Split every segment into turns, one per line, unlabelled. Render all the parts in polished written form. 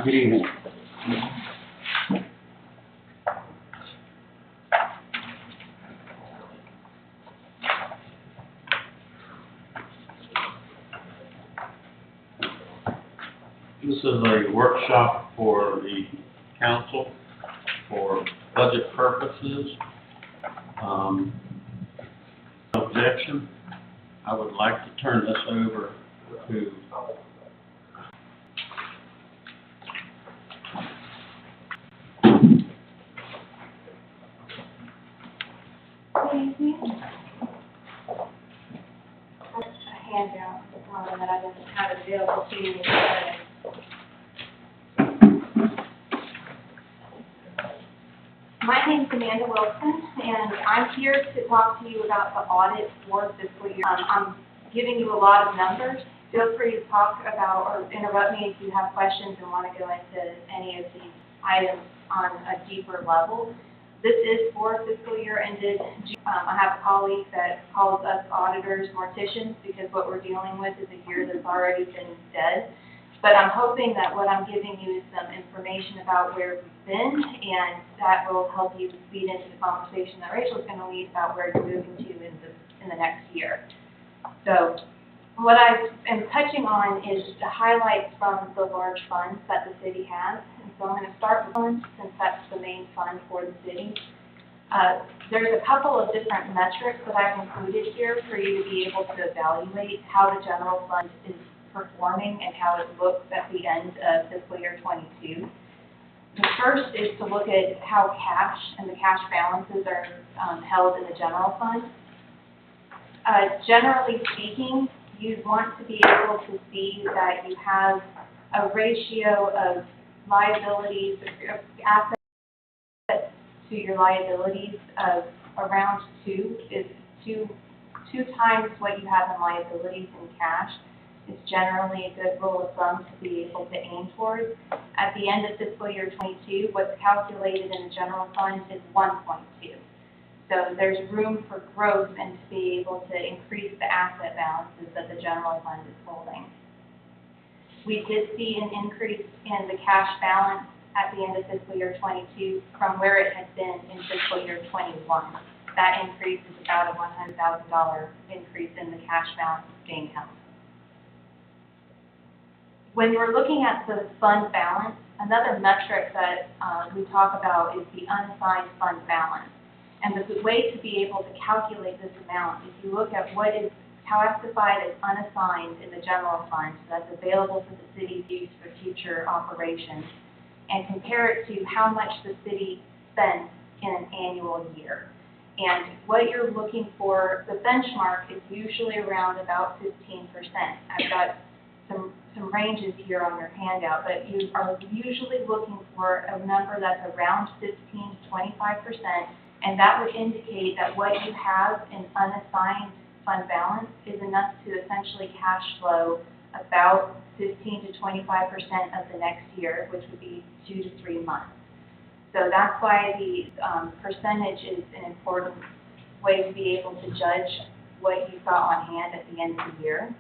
Good evening.
This is a workshop for the council for budget purposes. Objection. I would like to turn this over to
a handout that I didn't have available to you. My name's Amanda Wilson, and I'm here to talk to you about the audit for fiscal year. I'm giving you a lot of numbers. Feel free to talk about or interrupt me if you have questions and want to go into any of these items on a deeper level. This is for fiscal year ended. I have a colleague that calls us auditors morticians because what we're dealing with is a year that's already been dead. But I'm hoping that what I'm giving you is some information about where we've been, and that will help you feed into the conversation that Rachel's going to lead about where you're moving to in the next year. So what I am touching on is the highlights from the large funds that the city has. And so I'm going to start with funds since that's the main fund for the city. There's a couple of different metrics that I've included here for you to be able to evaluate how the general fund is performing and how it looks at the end of fiscal year 22. The first is to look at how cash and the cash balances are held in the general fund. Generally speaking, you want to be able to see that you have a ratio of liabilities, of assets to your liabilities of around 2 is two times what you have in liabilities in cash. It's generally a good rule of thumb to be able to aim towards. At the end of fiscal year 22, what's calculated in the general fund is 1.2. So there's room for growth and to be able to increase the asset balances that the general fund is holding. We did see an increase in the cash balance at the end of fiscal year 22 from where it had been in fiscal year 21. That increase is about a $100,000 increase in the cash balance being held. When we're looking at the fund balance, another metric that we talk about is the unassigned fund balance. And the way to be able to calculate this amount, if you look at what is classified as unassigned in the general fund, so that's available for the city to use for future operations, and compare it to how much the city spends in an annual year. And what you're looking for, the benchmark is usually around about 15%. I've got some ranges here on your handout, but you are usually looking for a number that's around 15 to 25%, and that would indicate that what you have in unassigned fund balance is enough to essentially cash flow about 15 to 25% of the next year, which would be 2 to 3 months. So that's why the percentage is an important way to be able to judge what you've got on hand at the end of the year.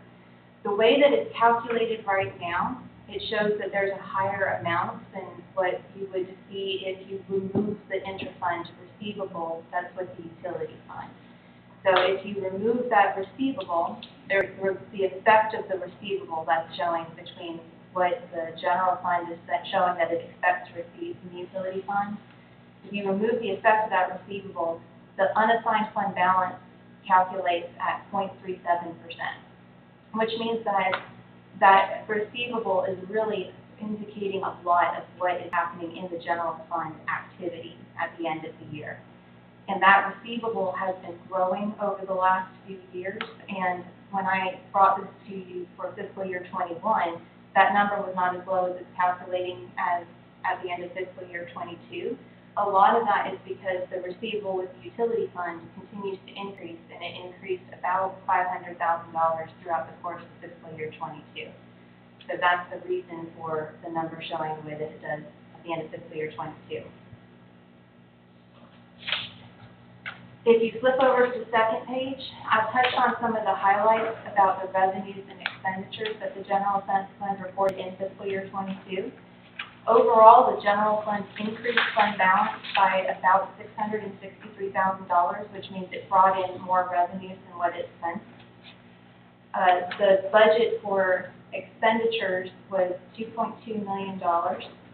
The way that it's calculated right now, it shows that there's a higher amount than what you would see if you remove the interfund receivable that's with the utility fund. So if you remove that receivable, there's the effect of the receivable that's showing between what the general fund is showing that it expects to receive from the utility fund. If you remove the effect of that receivable, the unassigned fund balance calculates at 0.37%. Which means that receivable is really indicating a lot of what is happening in the general fund activity at the end of the year. And that receivable has been growing over the last few years, and when I brought this to you for fiscal year 21, that number was not as low as it's calculating as at the end of fiscal year 22. A lot of that is because the receivable with the utility fund continues to increase, and it increased about $500,000 throughout the course of fiscal year 22. So that's the reason for the number showing the way that it does at the end of fiscal year 22. If you flip over to the second page, I've touched on some of the highlights about the revenues and expenditures that the general fund reported in fiscal year 22. Overall, the general fund increased fund balance by about $663,000, which means it brought in more revenues than what it spent. The budget for expenditures was $2.2 million,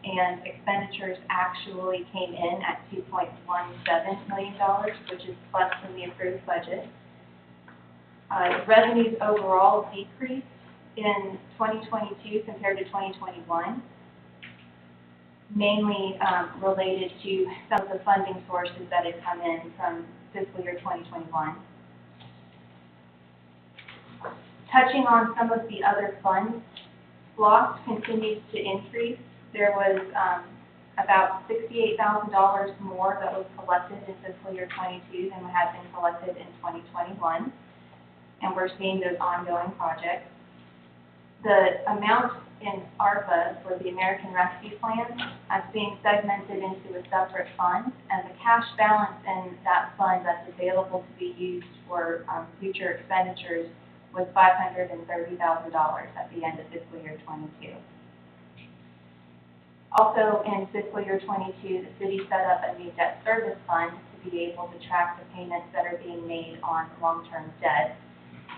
and expenditures actually came in at $2.17 million, which is less than the approved budget. Revenues overall decreased in 2022 compared to 2021, mainly related to some of the funding sources that had come in from fiscal year 2021. Touching on some of the other funds, loss continues to increase. There was about $68,000 more that was collected in fiscal year 22 than had been collected in 2021, and we're seeing those ongoing projects. The amount in ARPA for the American Rescue Plan is being segmented into a separate fund, and the cash balance in that fund that's available to be used for future expenditures was $530,000 at the end of fiscal year 22. Also, in fiscal year 22, the city set up a new debt service fund to be able to track the payments that are being made on long-term debt.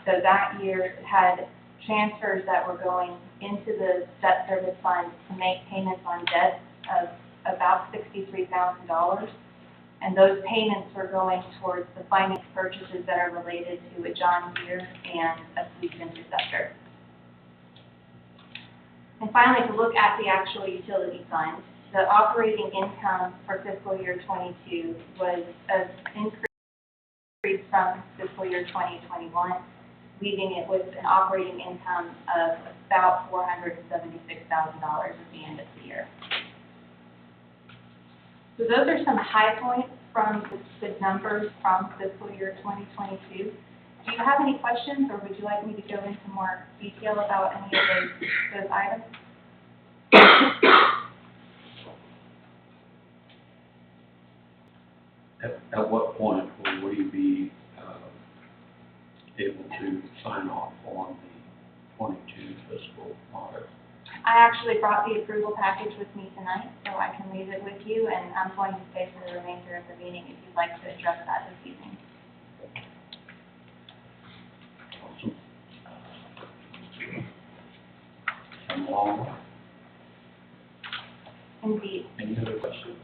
So that year had transfers that were going into the debt service fund to make payments on debt of about $63,000. And those payments were going towards the finance purchases that are related to a John Deere and a Fleet Interceptor. And finally, to look at the actual utility fund, the operating income for fiscal year 22 was an increase from fiscal year 2021, leaving it with an operating income of about $476,000 at the end of the year. So those are some high points from the numbers from fiscal year 2022. Do you have any questions, or would you like me to go into more detail about any of those items?
At what point will we be able to sign off on the 22 fiscal audit?
I actually brought the approval package with me tonight, so I can leave it with you, and I'm going to stay for the remainder of the meeting if you'd like to address that this evening.
Awesome. Come along.
Indeed.
Any other questions?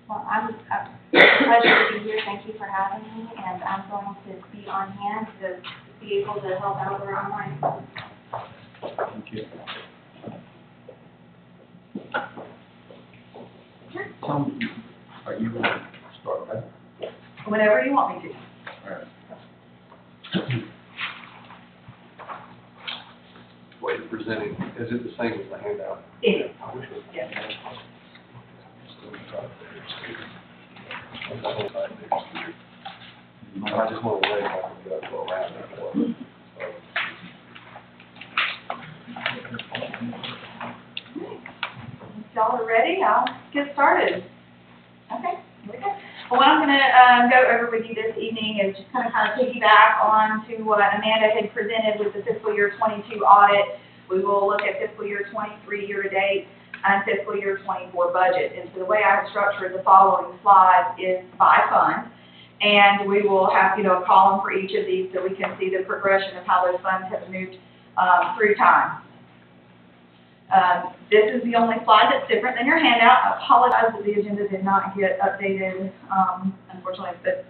Well, it's a pleasure to be here. Thank you for having me, and I'm going to be on hand to be able to help out around my.
Thank you. Tom, are you going to start that?
Whenever you want me to.
All right.
Way of presenting, is it the same as the handout?
Yeah.
Yes. I just want to wait on the go around it.
If y'all are ready, I'll get started. Okay, here we go. Well, what I'm going to go over with you this evening is just kind of piggyback on to what Amanda had presented with the fiscal year 22 audit. We will look at fiscal year 23 year-to-date and fiscal year 24 budget. And so the way I've structured the following slides is by fund. And we will have, a column for each of these so we can see the progression of how those funds have moved through time. This is the only slide that's different than your handout. I apologize that the agenda did not get updated, unfortunately, but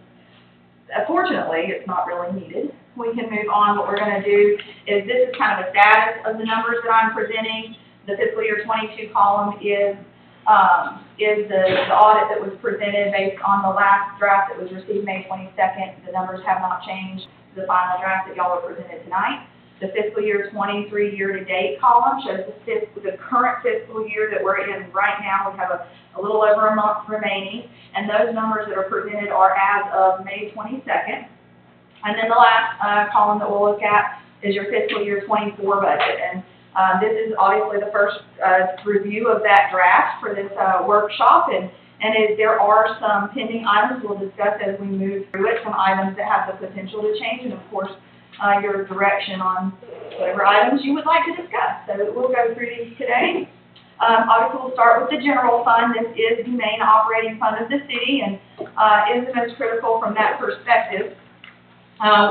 fortunately, it's not really needed. We can move on. What we're going to do is this is kind of a status of the numbers that I'm presenting. The fiscal year 22 column is the audit that was presented based on the last draft that was received May 22nd. The numbers have not changed to the final draft that y'all were presented tonight. The fiscal year 23 year-to-date column shows the current fiscal year that we're in right now. We have a little over a month remaining, and those numbers that are presented are as of May 22nd. And then the last column that we'll look at is your fiscal year 24 budget. And this is obviously the first review of that draft for this workshop, and there are some pending items we'll discuss as we move through it, some items that have the potential to change, and of course, your direction on whatever items you would like to discuss. So we'll go through these today. Obviously, we'll start with the general fund. This is the main operating fund of the city and is the most critical from that perspective.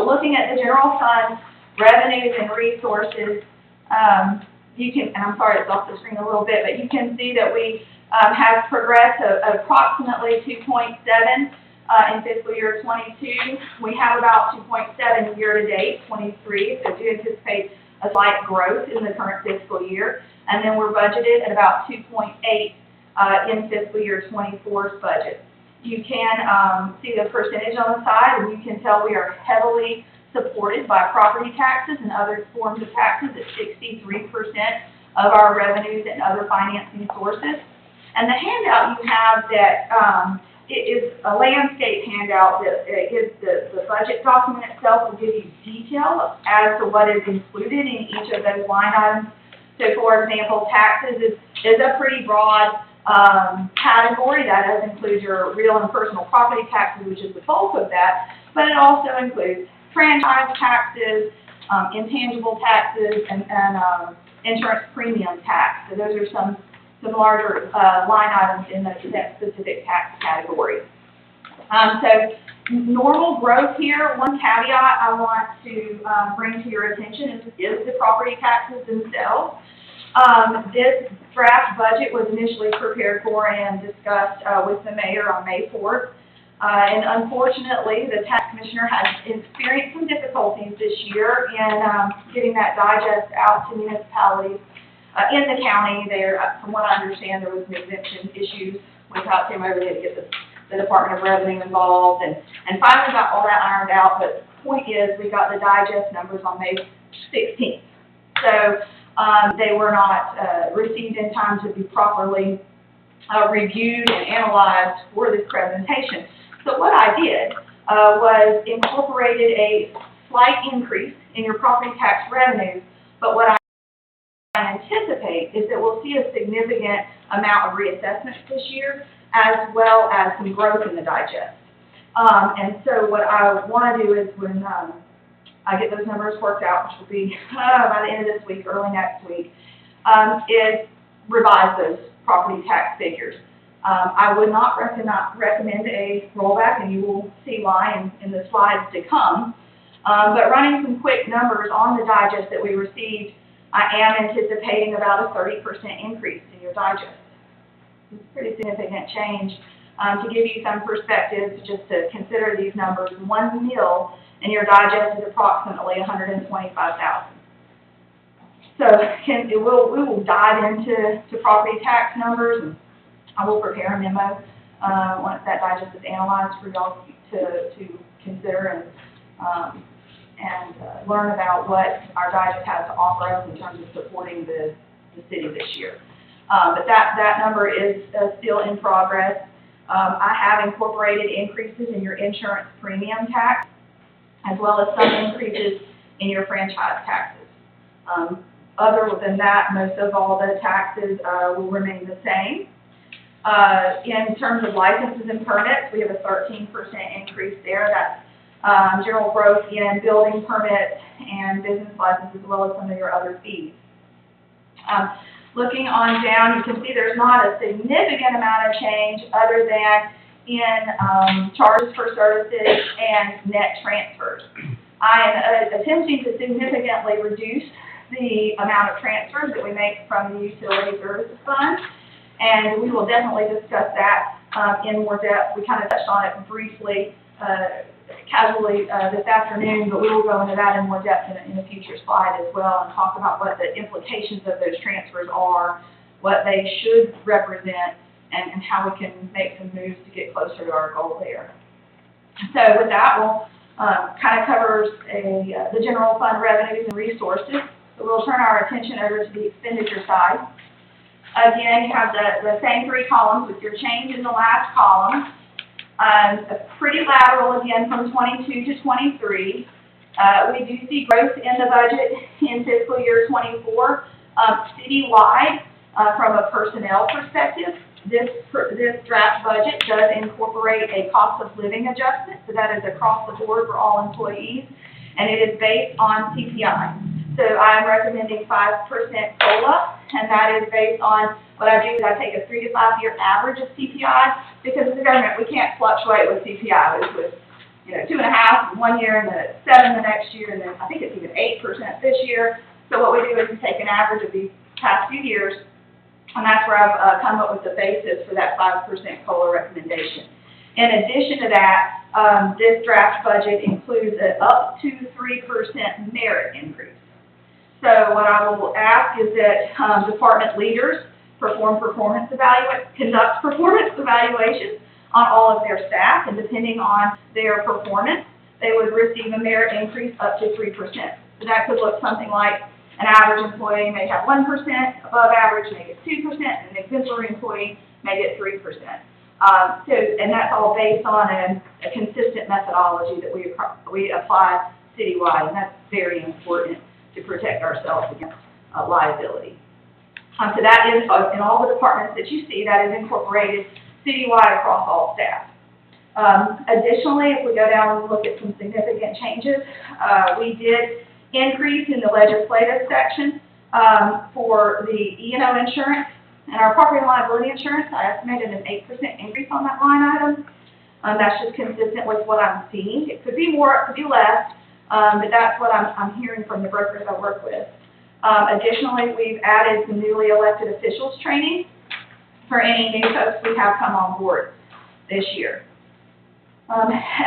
Looking at the general fund revenues and resources, you can, and I'm sorry it's off the screen a little bit, but you can see that we have progressed approximately 2.7 in fiscal year 22. We have about 2.7 year to date, 23, so do anticipate a slight growth in the current fiscal year. And then we're budgeted at about 2.8 in fiscal year 24's budget. You can see the percentage on the side, and you can tell we are heavily supported by property taxes and other forms of taxes at 63% of our revenues and other financing sources. And the handout you have that it is a landscape handout that is the budget document itself will give you detail as to what is included in each of those line items. So, for example, taxes is a pretty broad category. That does include your real and personal property taxes, which is the bulk of that, but it also includes franchise taxes, intangible taxes, and insurance premium tax. So those are some larger line items in that specific tax category. So normal growth here, one caveat I want to bring to your attention is the property taxes themselves. This draft budget was initially prepared for and discussed with the mayor on May 4th. And unfortunately, the tax commissioner has experienced some difficulties this year in getting that digest out to municipalities in the county. There, from what I understand, there was some exemption issues with how it came over there to get the Department of Revenue involved, and finally got all that ironed out. But the point is, we got the digest numbers on May 16th. So they were not received in time to be properly reviewed and analyzed for this presentation. So what I did was incorporated a slight increase in your property tax revenues, but what I anticipate is that we'll see a significant amount of reassessments this year, as well as some growth in the digest. And so what I want to do is when I get those numbers worked out, which will be by the end of this week, early next week, is revise those property tax figures. I would not recommend a rollback, and you will see why in the slides to come. But running some quick numbers on the digest that we received, I am anticipating about a 30% increase in your digest. It's a pretty significant change. To give you some perspective, just to consider these numbers, 1 mil in your digest is approximately $125,000. So we will dive into property tax numbers, and I will prepare a memo once that digest is analyzed for y'all to consider and learn about what our digest has to offer us in terms of supporting the city this year. But that number is still in progress. I have incorporated increases in your insurance premium tax, as well as some increases in your franchise taxes. Other than that, most of all the taxes will remain the same. In terms of licenses and permits, we have a 13% increase there. That's general growth in building permits and business licenses, as well as some of your other fees. Looking on down, you can see there's not a significant amount of change other than in charges for services and net transfers. I am attempting to significantly reduce the amount of transfers that we make from the Utility Services Fund, and we will definitely discuss that in more depth. We kind of touched on it briefly, casually this afternoon, but we will go into that in more depth in a future slide as well and talk about what the implications of those transfers are, what they should represent, and how we can make some moves to get closer to our goal there. So with that, we'll kind of covers the general fund revenues and resources. So we'll turn our attention over to the expenditure side. Again, you have the same 3 columns with your change in the last column. Pretty lateral again from 22 to 23. We do see growth in the budget in fiscal year 24. Citywide, from a personnel perspective, this draft budget does incorporate a cost of living adjustment, so that is across the board for all employees, and it is based on CPI. So I'm recommending 5% COLA, and that is based on, what I do is I take a 3 to 5 year average of CPI, because as a government, we can't fluctuate with CPI. It's with, 2.5 one year, and then it's 7 the next year, and then I think it's even 8% this year. So what we do is we take an average of these past few years, and that's where I've come up with the basis for that 5% COLA recommendation. In addition to that, this draft budget includes an up to 3% merit increase. So what I will ask is that department leaders conduct performance evaluations on all of their staff, and depending on their performance, they would receive a merit increase up to 3%. So that could look something like an average employee may have 1%, above average may get 2%, and an exemplary employee may get 3%. And that's all based on a consistent methodology that we apply citywide, and that's very important to protect ourselves against liability. So that is, in all the departments that you see, that is incorporated citywide across all staff. Additionally, if we go down and look at some significant changes, we did increase in the legislative section for the E&O insurance and our property and liability insurance. I estimated an 8% increase on that line item. That's just consistent with what I'm seeing. It could be more, it could be less, but that's what I'm hearing from the brokers I work with. Additionally, we've added some newly elected officials training for any new folks we have come on board this year.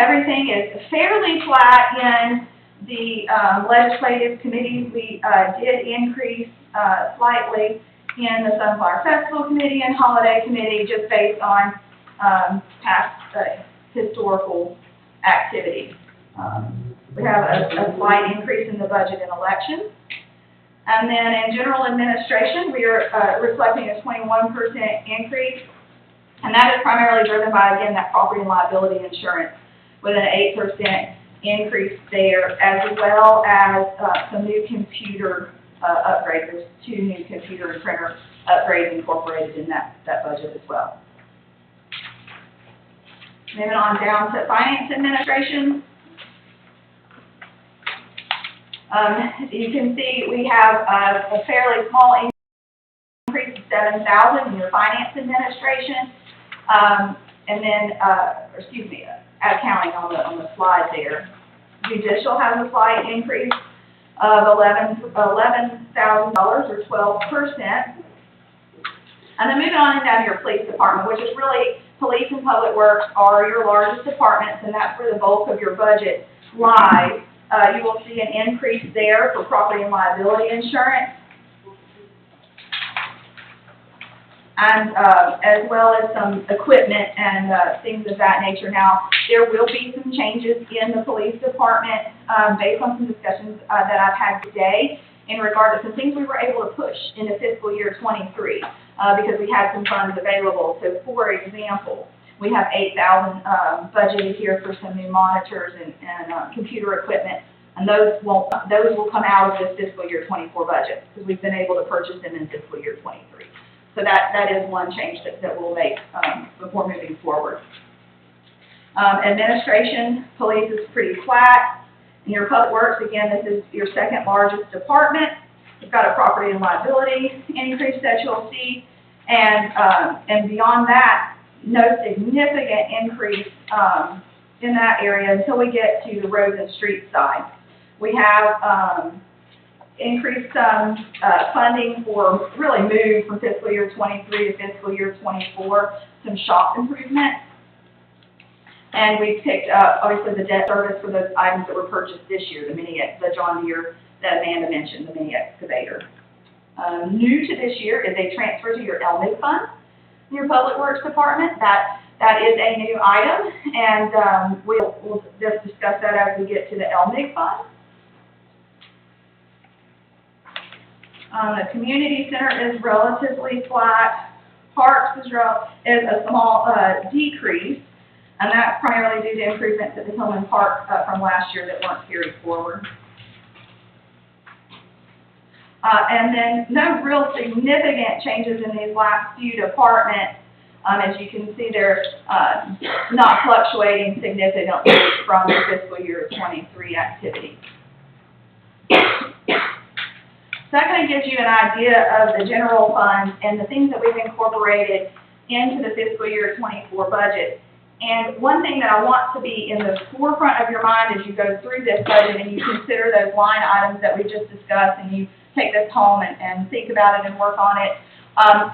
Everything is fairly flat in the legislative committees. We did increase slightly in the Sunflower Festival Committee and Holiday Committee, just based on past historical activity. We have a slight increase in the budget in elections. And then in general administration, we are reflecting a 21% increase, and that is primarily driven by, again, that property and liability insurance with an 8% increase there, as well as some new computer upgrades. There's 2 new computer and printer upgrades incorporated in that budget as well. Moving on down to finance administration. You can see we have a fairly small increase of $7,000 in your finance administration, and then, accounting on the slide there. Judicial has a slight increase of $11,000 or 12%. And then moving on down to your police department, which is really, police and public works are your largest departments, and that's where the bulk of your budget lies. You will see an increase there for property and liability insurance, and as well as some equipment and things of that nature. Now, there will be some changes in the police department based on some discussions that I've had today in regard to some things we were able to push into fiscal year 23 because we had some funds available. So, for example, we have $8,000 budgeted here for some new monitors and computer equipment, and those will come out of this fiscal year 24 budget because we've been able to purchase them in fiscal year 23. So that is one change that we'll make before moving forward. Administration, police is pretty flat. In your public works, again, this is your second largest department. You've got a property and liability increase that you'll see, and beyond that, no significant increase in that area until we get to the roads and street side. We have increased some funding for really move from fiscal year 23 to fiscal year 24, some shop improvement. And we picked up, obviously, the debt service for those items that were purchased this year, the John Deere that Amanda mentioned, the mini excavator. New to this year is a transfer to your LMIG fund, your Public Works Department. That is a new item, and we'll just discuss that as we get to the LMIG fund. The community center is relatively flat. Parks is a small decrease, and that's primarily due to improvements at the Hillman Park from last year that weren't carried forward. And then no real significant changes in these last few departments. As you can see, they're not fluctuating significantly from the fiscal year 23 activity. So that kind of gives you an idea of the general fund and the things that we've incorporated into the fiscal year 24 budget. And one thing that I want to be in the forefront of your mind as you go through this budget and you consider those line items that we just discussed and you take this home and think about it and work on it,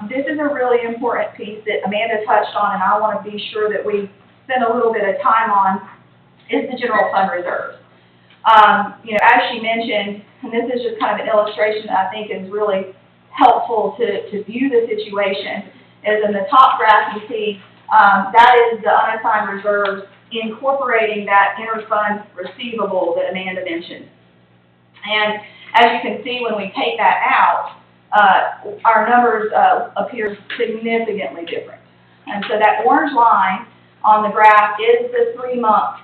this is a really important piece that Amanda touched on and I want to be sure that we spend a little bit of time on, is the general fund reserves. As she mentioned, and this is just kind of an illustration that I think is really helpful to view the situation, is in the top graph you see, that is the unassigned reserves incorporating that interfund receivable that Amanda mentioned. And as you can see, when we take that out, our numbers appear significantly different. And so that orange line on the graph is the 3-month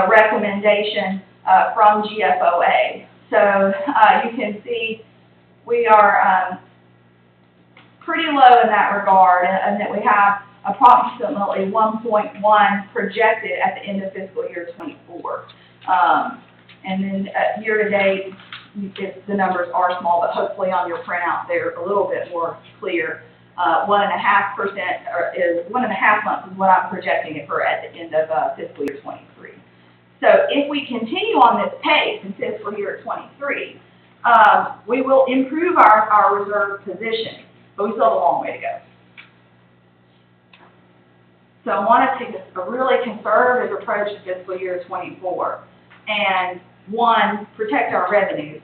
recommendation from GFOA. So you can see we are pretty low in that regard, and that we have approximately 1.1 projected at the end of fiscal year 24. And then year to date, the numbers are small, but hopefully on your printout they're a little bit more clear. 1.5% is 1.5 months is what I'm projecting it for at the end of fiscal year 23. So if we continue on this pace in fiscal year 23, we will improve our reserve position, but we still have a long way to go. So I want to take a really conservative approach to fiscal year 24 and, one, protect our revenues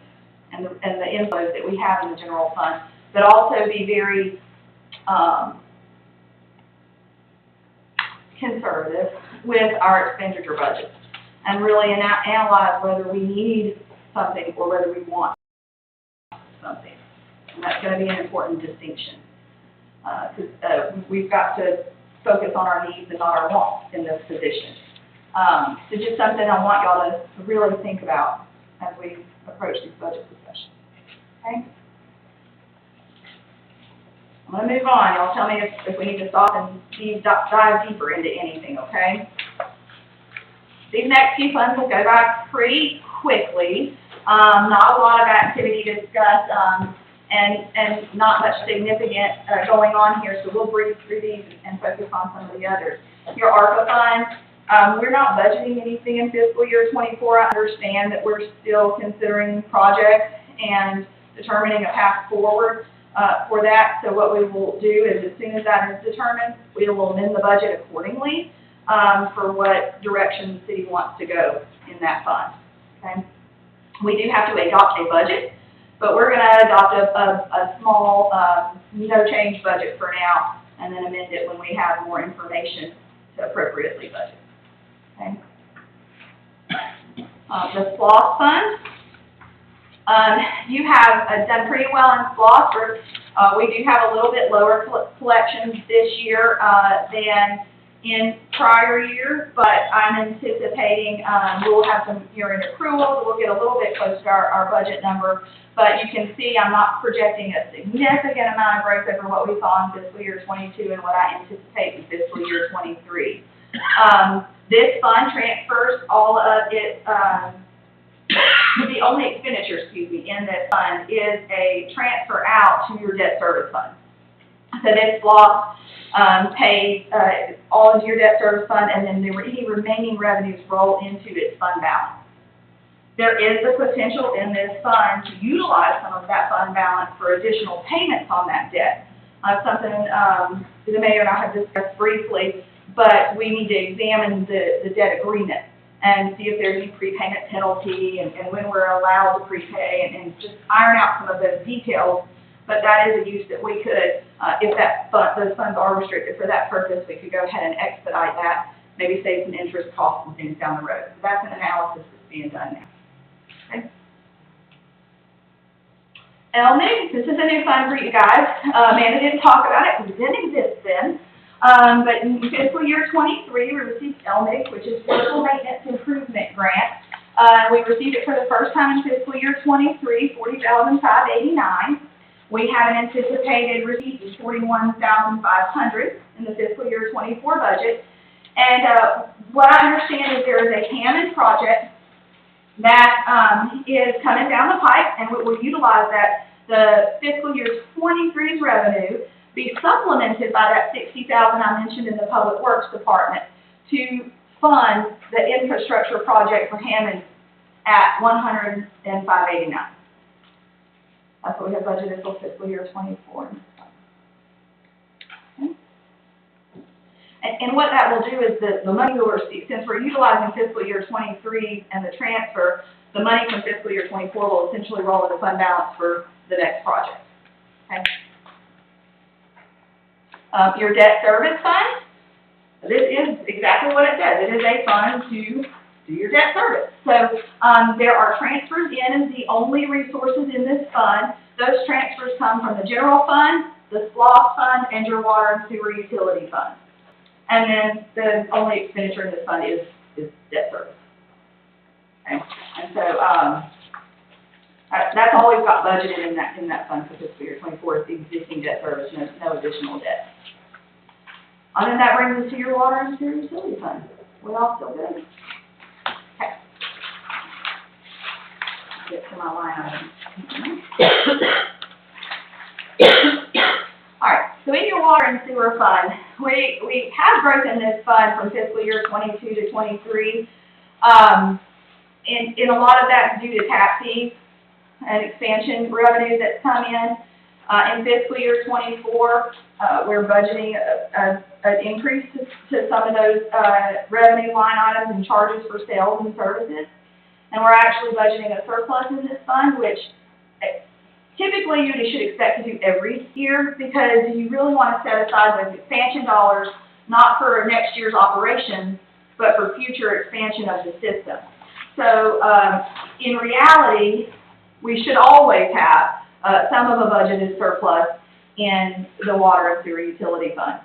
and the inflows that we have in the general fund, but also be very conservative with our expenditure budget and really analyze whether we need something or whether we want something. And that's going to be an important distinction because we've got to focus on our needs and not our wants in this position. So just something I want y'all to really think about as we approach these budget discussions. Okay? I'm going to move on. Y'all tell me if we need to stop and dive deeper into anything, okay? These next few funds will go by pretty quickly. Not a lot of activity discussed, and not much significant going on here, so we'll breeze through these and focus on some of the others. Your ARPA fund, we're not budgeting anything in fiscal year 24. I understand that we're still considering projects and determining a path forward for that. So what we will do is, as soon as that is determined, we will amend the budget accordingly for what direction the city wants to go in that fund. Okay? We do have to adopt a budget, but we're going to adopt a small, no-change budget for now, and then amend it when we have more information to appropriately budget. Okay? The SPLOST fund. You have done pretty well in SPLOST. We do have a little bit lower collections this year than in prior years, but I'm anticipating we'll have some year-end accruals. We'll get a little bit close to our budget number, but you can see I'm not projecting a significant amount of growth over what we saw in fiscal year 22 and what I anticipate in fiscal year 23. This fund transfers all of it. The only expenditure, in this fund is a transfer out to your debt service fund. So this block pays all of your debt service fund, and then any remaining revenues roll into its fund balance. There is the potential in this fund to utilize some of that fund balance for additional payments on that debt. Something the mayor and I have discussed briefly, but we need to examine the debt agreement and see if there's any prepayment penalty and when we're allowed to prepay and just iron out some of those details. But that is a use that we could, if those funds are restricted for that purpose, we could go ahead and expedite that, maybe save some interest costs and things down the road. So that's an analysis that's being done now. Okay. LMIG, this is a new fund for you guys. Amanda didn't talk about it because it didn't exist then. But in fiscal year 23, we received LMIG, which is Vehicle Maintenance Improvement Grant. We received it for the first time in fiscal year 23, $40,589. We have an anticipated receipt of $41,500 in the fiscal year 24 budget. And what I understand is there is a Hammond project that is coming down the pipe, and we will utilize that the fiscal year 23's revenue be supplemented by that $60,000 I mentioned in the Public Works Department to fund the infrastructure project for Hammond at $105.89. That's what we have budgeted for fiscal year 24. Okay. And what that will do is the money we'll receive, since we're utilizing fiscal year 23 and the transfer, the money from fiscal year 24 will essentially roll into fund balance for the next project. Okay. Your debt service fund, this is exactly what it says. It is a fund to do your debt service. So there are transfers in as the only resources in this fund. Those transfers come from the general fund, the SLOSS fund, and your water and sewer utility fund. And then the only expenditure in this fund is debt service. Okay. And so that's all we've got budgeted in that fund for fiscal year 24 is the existing debt service, no additional debt. And then that brings us to your water and sewer utility fund. We all still good? Okay. Get to my line items. All right, so in your water and sewer fund, we have growth in this fund from fiscal year 22 to 23. And a lot of that's due to tap fees and expansion revenue that's come in. In fiscal year 24, we're budgeting an increase to some of those revenue line items and charges for sales and services. And we're actually budgeting a surplus in this fund, which typically you should expect to do every year because you really want to set aside those expansion dollars, not for next year's operations, but for future expansion of the system. So in reality, we should always have some of a budgeted surplus in the water and sewer utility fund.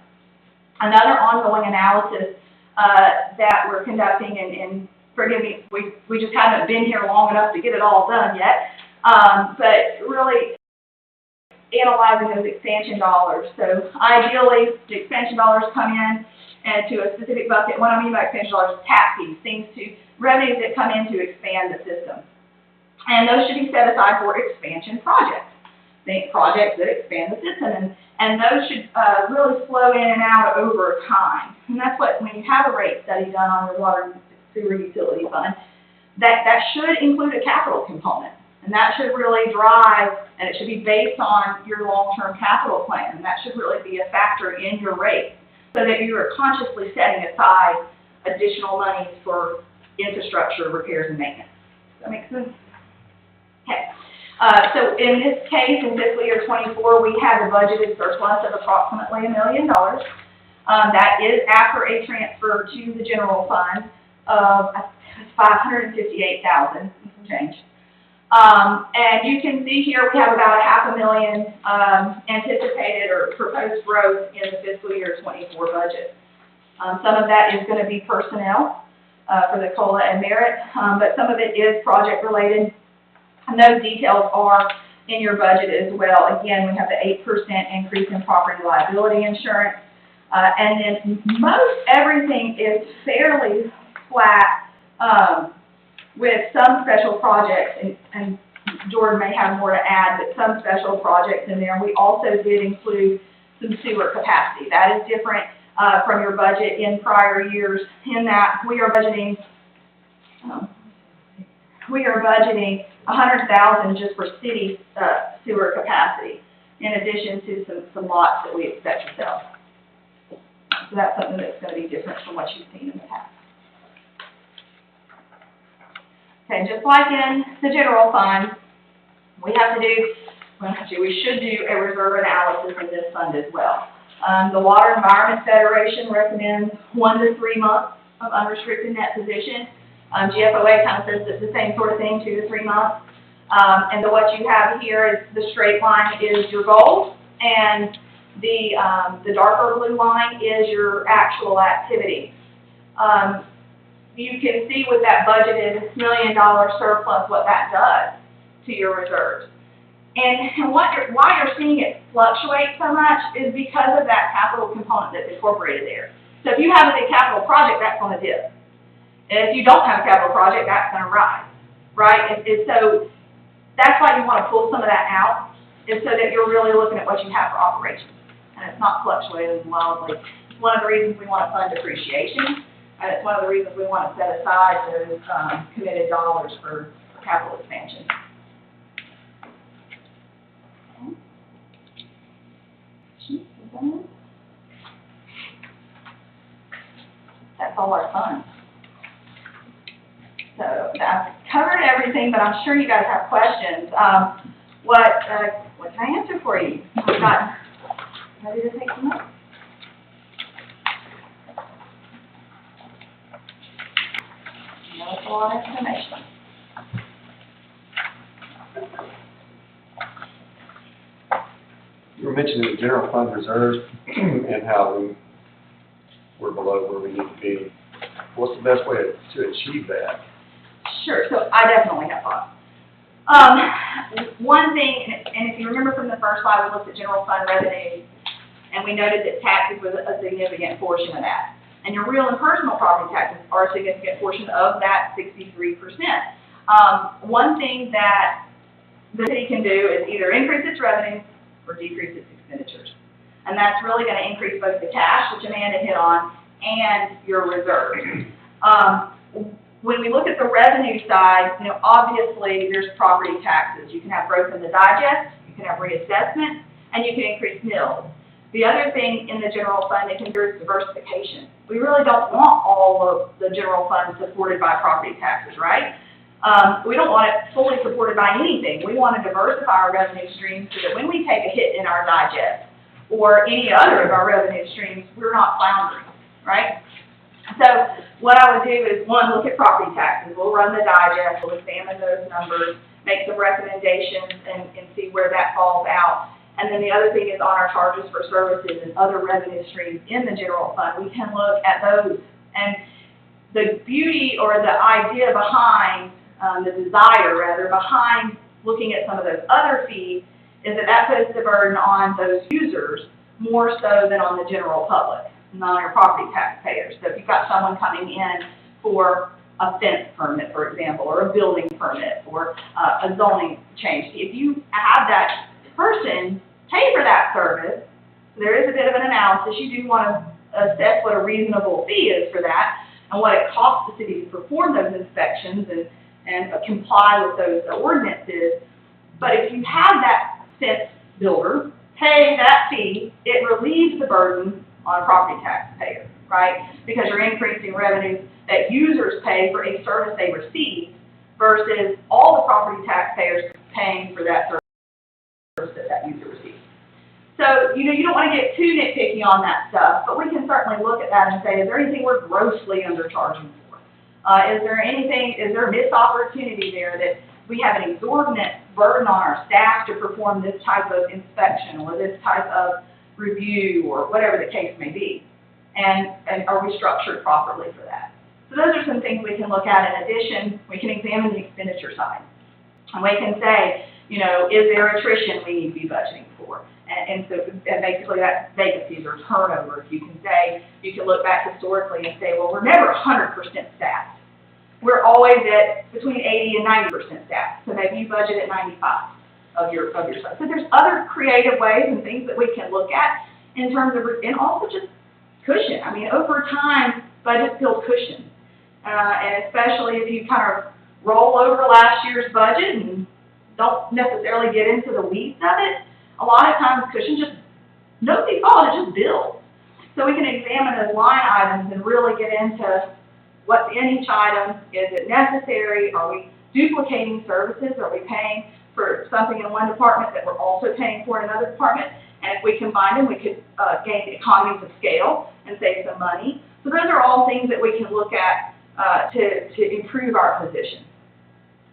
Another ongoing analysis that we're conducting, and forgive me, we just haven't been here long enough to get it all done yet, but really analyzing those expansion dollars. So ideally, the expansion dollars come in to a specific bucket. What I mean by expansion dollars is tap fees, revenues that come in to expand the system. And those should be set aside for expansion projects. Think projects that expand the system, and those should really flow in and out over time. And that's what, when you have a rate study done on your water and sewer utility fund, that should include a capital component. And that should really drive, and it should be based on your long-term capital plan. And that should really be a factor in your rate, so that you are consciously setting aside additional monies for infrastructure repairs and maintenance. Does that make sense? Okay. So in this case, in fiscal year 24, we have a budgeted surplus of approximately $1 million. That is after a transfer to the general fund of $558,000 change. And you can see here we have about $500,000 anticipated or proposed growth in the fiscal year 24 budget. Some of that is going to be personnel for the COLA and merit, but some of it is project related. And those details are in your budget as well. Again, we have the 8% increase in property liability insurance. And then most everything is fairly flat with some special projects, and Jordan may have more to add, but some special projects in there. We also did include some sewer capacity. That is different from your budget in prior years, in that we are budgeting $100,000 just for city sewer capacity, in addition to some lots that we expect to sell. So that's something that's going to be different from what you've seen in the past. Okay, just like in the general fund, we should do a reserve analysis in this fund as well. The Water Environment Federation recommends 1 to 3 months of unrestricted net position. GFOA kind of says it's the same sort of thing, 2 to 3 months. And what you have here is the straight line is your goals, and the darker blue line is your actual activity. You can see with that budgeted $1 million surplus what that does to your reserves. And why you're seeing it fluctuate so much is because of that capital component that's incorporated there. So if you have a big capital project, that's going to dip. And if you don't have a capital project, that's going to rise, right? And so that's why you want to pull some of that out, is so that you're really looking at what you have for operations, and it's not fluctuating wildly. It's one of the reasons we want to fund depreciation, and it's one of the reasons we want to set aside those committed dollars for capital expansion. That's all our funds. So I've covered everything, but I'm sure you guys have questions. What can I answer for you? I've got ready to take some notes. That's a lot of information.
You were mentioning the general fund reserves and how we're below where we need to be. What's the best way to achieve that?
Sure, so I definitely have thoughts. One thing, and if you remember from the first slide, we looked at general fund revenue, and we noted that taxes was a significant portion of that. And your real and personal property taxes are a significant portion of that 63%. One thing that the city can do is either increase its revenue or decrease its expenditures. And that's really going to increase both the cash, which Amanda hit on, and your reserves. When we look at the revenue side, obviously there's property taxes. You can have growth in the digest, you can have reassessment, and you can increase mills. The other thing in the general fund that can do is diversification. We really don't want all of the general fund supported by property taxes, right? We don't want it fully supported by anything. We want to diversify our revenue streams so that when we take a hit in our digest or any other of our revenue streams, we're not floundering, right? So what I would do is, one, look at property taxes. We'll run the digest, we'll examine those numbers, make some recommendations, and see where that falls out. And then the other thing is on our charges for services and other revenue streams in the general fund. We can look at those. And the beauty or the idea behind, the desire rather, behind looking at some of those other fees is that puts the burden on those users more so than on the general public, not your property taxpayers. So if you've got someone coming in for a fence permit, for example, or a building permit, or a zoning change, if you have that person pay for that service, there is a bit of an analysis. You do want to assess what a reasonable fee is for that and what it costs the city to perform those inspections and comply with those ordinances. But if you have that fence builder pay that fee, it relieves the burden on a property taxpayer, right? Because you're increasing revenues that users pay for a service they receive versus all the property taxpayers paying for that service that user receives. So, you don't want to get too nitpicky on that stuff, but we can certainly look at that and say, is there anything we're grossly undercharging for? Is there a missed opportunity there that we have an exorbitant burden on our staff to perform this type of inspection or this type of review or whatever the case may be? And are we structured properly for that? So those are some things we can look at. In addition, we can examine the expenditure side. And we can say, is there attrition we need to be budgeting for? And basically that's vacancies or turnover. You can look back historically and say, well, we're never 100% staffed. We're always at between 80 and 90% staffed. So maybe you budget at 95 of your side. So there's other creative ways and things that we can look at in terms of, and also just cushion. I mean, over time, budgets build cushion. And especially if you kind of roll over last year's budget and don't necessarily get into the weeds of it, a lot of times cushion just, no big fault, it just builds. So we can examine those line items and really get into what's in each item. Is it necessary? Are we duplicating services? Are we paying for something in one department that we're also paying for in another department? And if we combine them, we could gain economies of scale and save some money. So those are all things that we can look at to improve our position.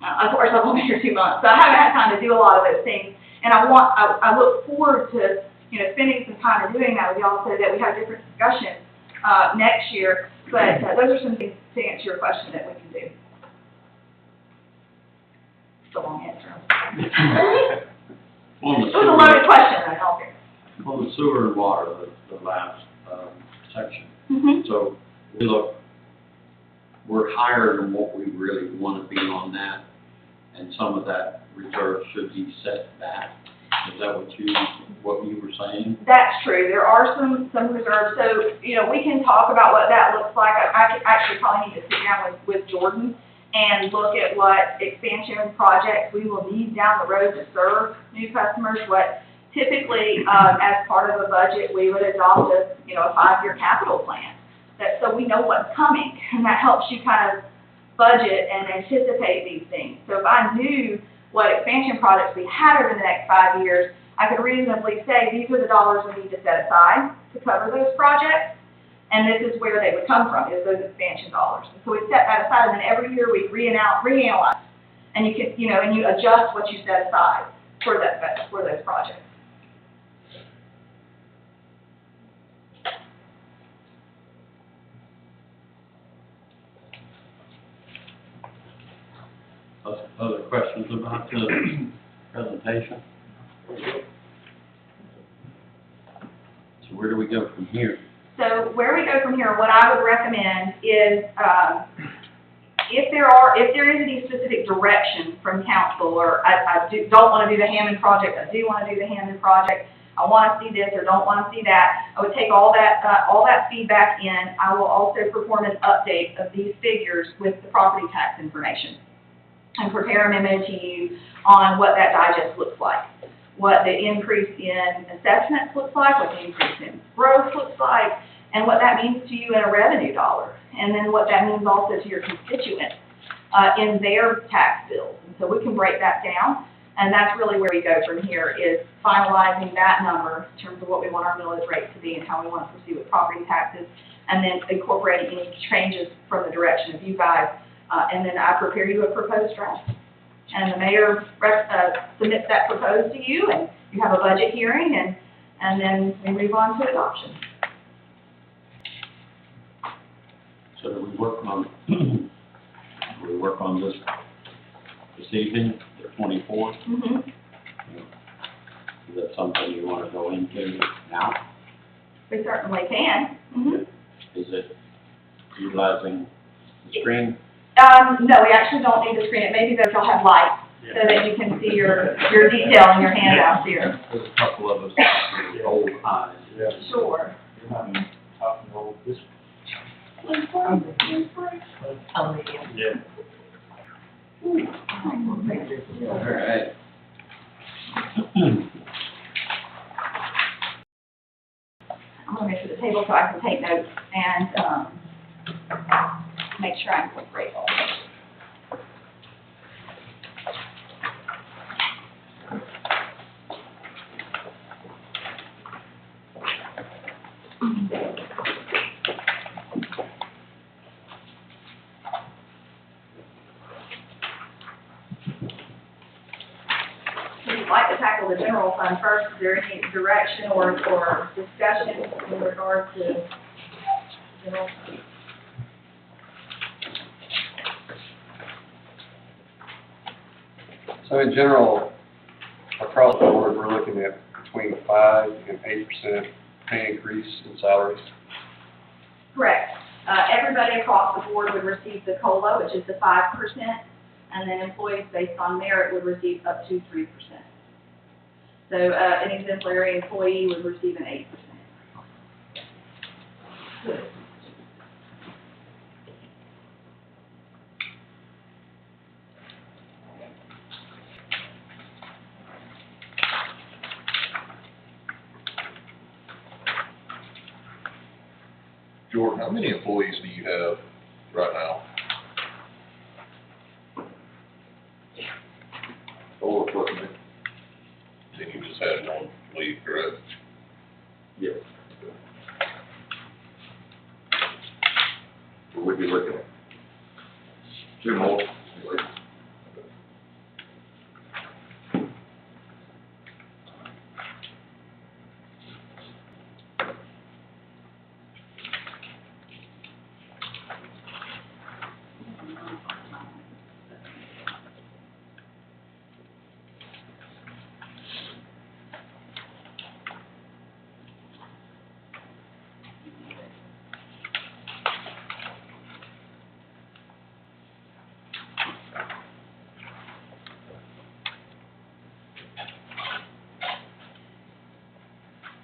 Of course, I've only been here 2 months, so I haven't had time to do a lot of those things. And I look forward to spending some time and doing that with y'all so that we have different discussions next year. But those are some things to answer your question that we can do. It's a long answer. It was a loaded question, I don't think.
On the sewer and water, the last section.
Mm-hmm.
So we're higher than what we really want to be on that, and some of that reserve should be set back. Is that what you were saying?
That's true, there are some reserves, so, you know, we can talk about what that looks like. I could actually probably need to sit down with Jordan and look at what expansion projects we will need down the road to serve new customers, what typically, as part of a budget, we would adopt a 5-year capital plan. So we know what's coming, and that helps you kind of budget and anticipate these things. So if I knew what expansion projects we had over the next 5 years, I could reasonably say, these are the dollars we need to set aside to cover those projects, and this is where they would come from, is those expansion dollars. And so we set that aside, and then every year we reanalyze, and you can, and you adjust what you set aside for those projects.
Other questions about the presentation? So where do we go from here?
So where we go from here, what I would recommend is, if there is any specific direction from council, or I don't want to do the Hammond project, I do want to do the Hammond project, I want to see this or don't want to see that, I would take all that feedback in. I will also perform an update of these figures with the property tax information and prepare a memo to you on what that digest looks like, what the increase in assessments looks like, what the increase in growth looks like, and what that means to you in a revenue dollar, and then what that means also to your constituents in their tax bills. And so we can break that down, and that's really where we go from here, is finalizing that number in terms of what we want our millage rate to be and how we want to proceed with property taxes, and then incorporating any changes from the direction of you guys. And then I prepare you a proposed draft. And the mayor submits that proposed to you, and you have a budget hearing, and then we move on to adoption.
So do we work on this evening, the 24th?
Mm-hmm.
Is that something you want to go into now?
We certainly can. Mm-hmm.
Is it utilizing the screen?
No, we actually don't need to screen it. Maybe they'll have lights so that you can see your detail in your handouts here.
There's a couple of us with old eyes.
Yeah.
Sure.
Yeah. All right.
I'm going to make sure the table so I can take notes and make sure I incorporate all of it. If you'd like to tackle the general fund first, is there any direction or discussion in regard to general fund?
So in general, across the board, we're looking at between 5 and 8% pay increase in salaries.
Correct. Everybody across the board would receive the COLA, which is the 5%, and then employees based on merit would receive up to 3%. So an exemplary employee would receive an 8%.
Jordan, how many employees do you have right now? 4 working. Then you just had one leave, correct?
Yes.
What would you be looking at? 2 more?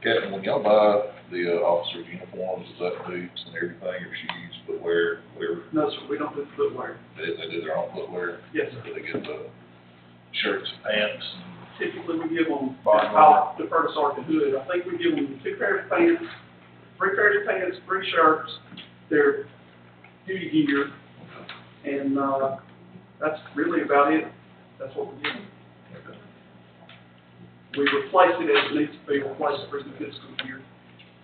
Captain, when y'all buy the officer's uniforms, is that boots and everything, or shoes, footwear, whatever?
No, sir, we don't do footwear.
They do their own footwear?
Yes, sir.
Do they get the shirts and pants?
Typically, we give them,
Bottom
I'll defer to Sergeant Hood, I think we give them 2 pairs of pants, 3 pairs of pants, 3 shirts, their duty gear, and, that's really about it. That's what we give them.
Okay.
We replace it as it needs to be replaced for the fiscal year.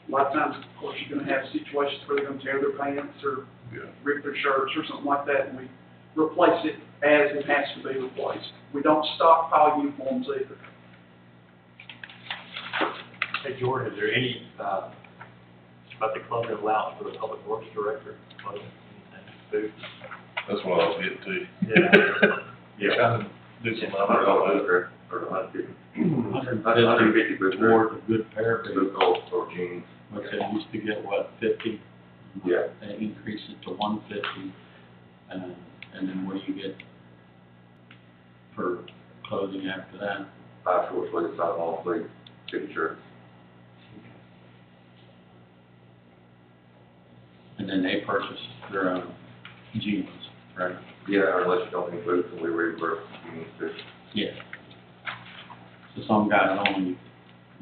A lot of times, of course, you're gonna have situations where they're gonna tear their pants or
Yeah.
rip their shirts or something like that, and we replace it as it has to be replaced. We don't stockpile uniforms either.
Hey, Jordan, is there any, about the clothing allowance for the public works director, clothing, anything, food?
That's what I was getting to.
Yeah.
You're trying to do some of
$150 towards a good pair of boots.
or jeans.
Which they used to get, what, 50?
Yeah.
They increased it to 150, and then what do you get for clothing after that?
5 short sleeves, 5 long sleeves, 50 shirts.
And then they purchase their own jeans, right?
Yeah, unless you don't need boots, and we reimburse jeans too.
Yeah. So some guys only,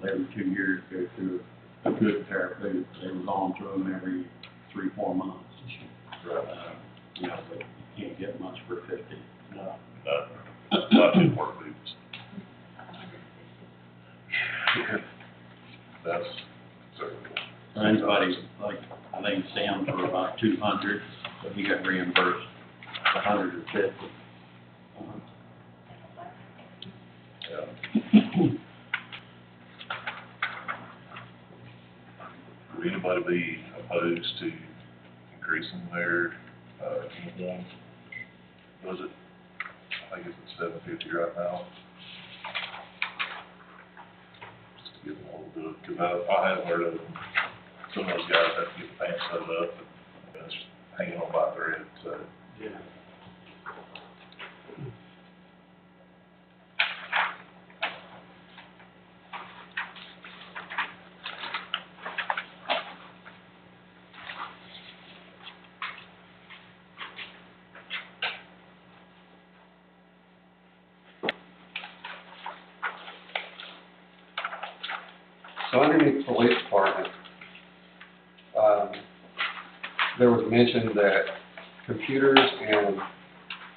every 2 years, go through a good pair of boots. They was on through them every 3-4 months.
Right.
You know, but you can't get much for 50.
No, not too work boots. That's acceptable.
So anybody, like, I think Sam's were about 200, but he got reimbursed 150.
Yeah. Would anybody be opposed to increasing their, uniform? Was it, I think it's at $750 right now? Just to give them a little bit, because I have heard of some of those guys have to get the pants sewed up, and it's hanging on by a thread, so.
Yeah.
So underneath the police department, there was mention that computers and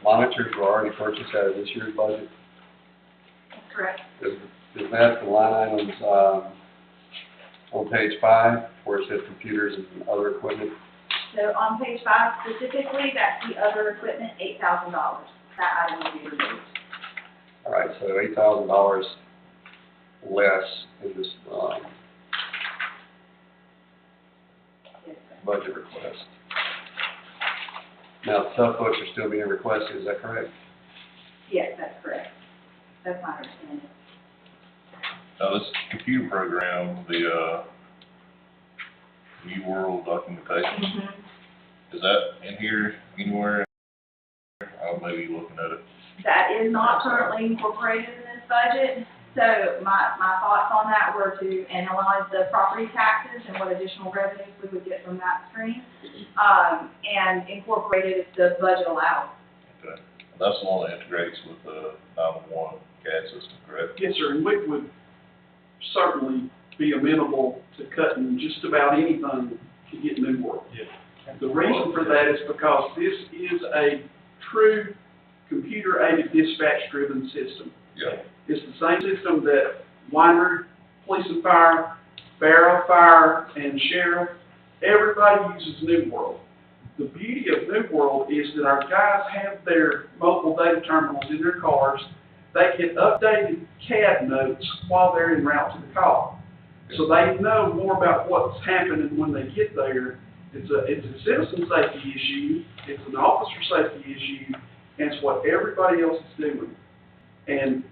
monitors were already purchased out of this year's budget.
That's correct.
Is that the line items, on page 5, where it says computers and other equipment?
So on page 5 specifically, that's the other equipment, $8,000. That item will be removed.
All right, so $8,000 less in this,
Yes, sir.
budget request. Now, sub books are still being requested, is that correct?
Yes, that's correct. That's my understanding.
Now, this computer program, the, New World Documentation, is that in here anywhere? I may be looking at it.
That is not currently incorporated in this budget. So my thoughts on that were to analyze the property taxes and what additional revenues we would get from that stream, and incorporate it if the budget allows.
Okay. That's the one that integrates with the 911 CAD system, correct?
Yes, sir, and we would certainly be amenable to cutting just about anything to get New World.
Yeah.
The reason for that is because this is a true computer-aided dispatch-driven system.
Yeah.
It's the same system that Winery, Police and Fire, Barrow Fire, and Sheriff, everybody uses New World. The beauty of New World is that our guys have their mobile data terminals in their cars. They get updated CAD notes while they're en route to the call. So they know more about what's happening when they get there. It's a citizen safety issue, it's an officer safety issue, and it's what everybody else is doing. And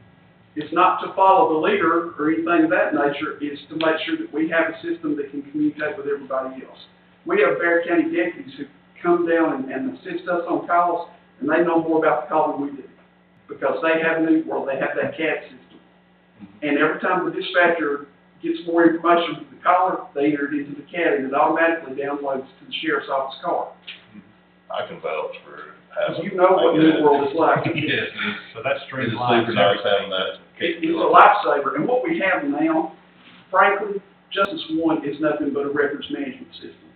it's not to follow the leader or anything of that nature, it's to make sure that we have a system that can communicate with everybody else. We have Bexar County deputies who come down and assist us on calls, and they know more about the call than we do, because they have New World, they have that CAD system. And every time the dispatcher gets more information from the caller, they enter it into the CAD, and it automatically downloads to the sheriff's office car.
I can vouch for
Because
having.
you know what New World is like.
Yes,
So that's
it's
streamlined
super nice having that
It's a
capability.
lifesaver, and what we have now, frankly, Justice One is nothing but a records management system.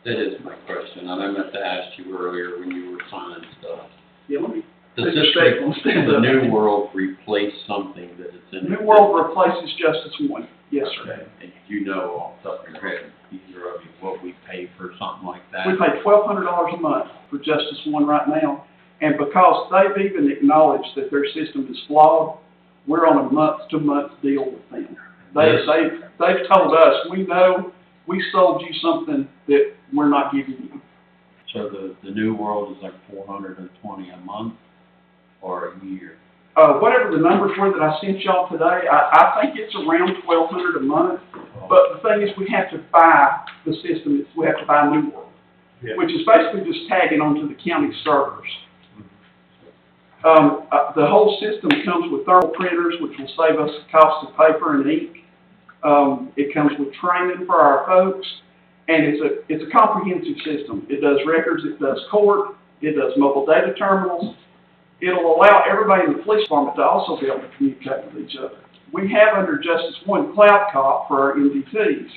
That is my question, and I meant to ask you earlier when you were signing stuff.
Yeah, let me,
Does
Take
this,
a second, stand
the
up.
New World replace something that is in?
New World replaces Justice One, yes, sir.
Okay, and you know off the top of your head, either of you, what we pay for something like that?
We pay $1,200 a month for Justice One right now, and because they've even acknowledged that their system is flawed, we're on a month-to-month deal with them.
Yes.
They've told us, we know we sold you something that we're not giving you.
So the New World is like $420 a month or a year?
Whatever the numbers were that I sent y'all today, I think it's around $1,200 a month, but the thing is, we have to buy the system, we have to buy New World,
Yeah.
which is basically just tagging onto the county servers. The whole system comes with thermal printers, which will save us the cost of paper and ink. It comes with training for our folks, and it's a comprehensive system. It does records, it does court, it does mobile data terminals. It'll allow everybody in the police department to also be able to communicate with each other. We have under Justice One Cloud Cop for our MDTs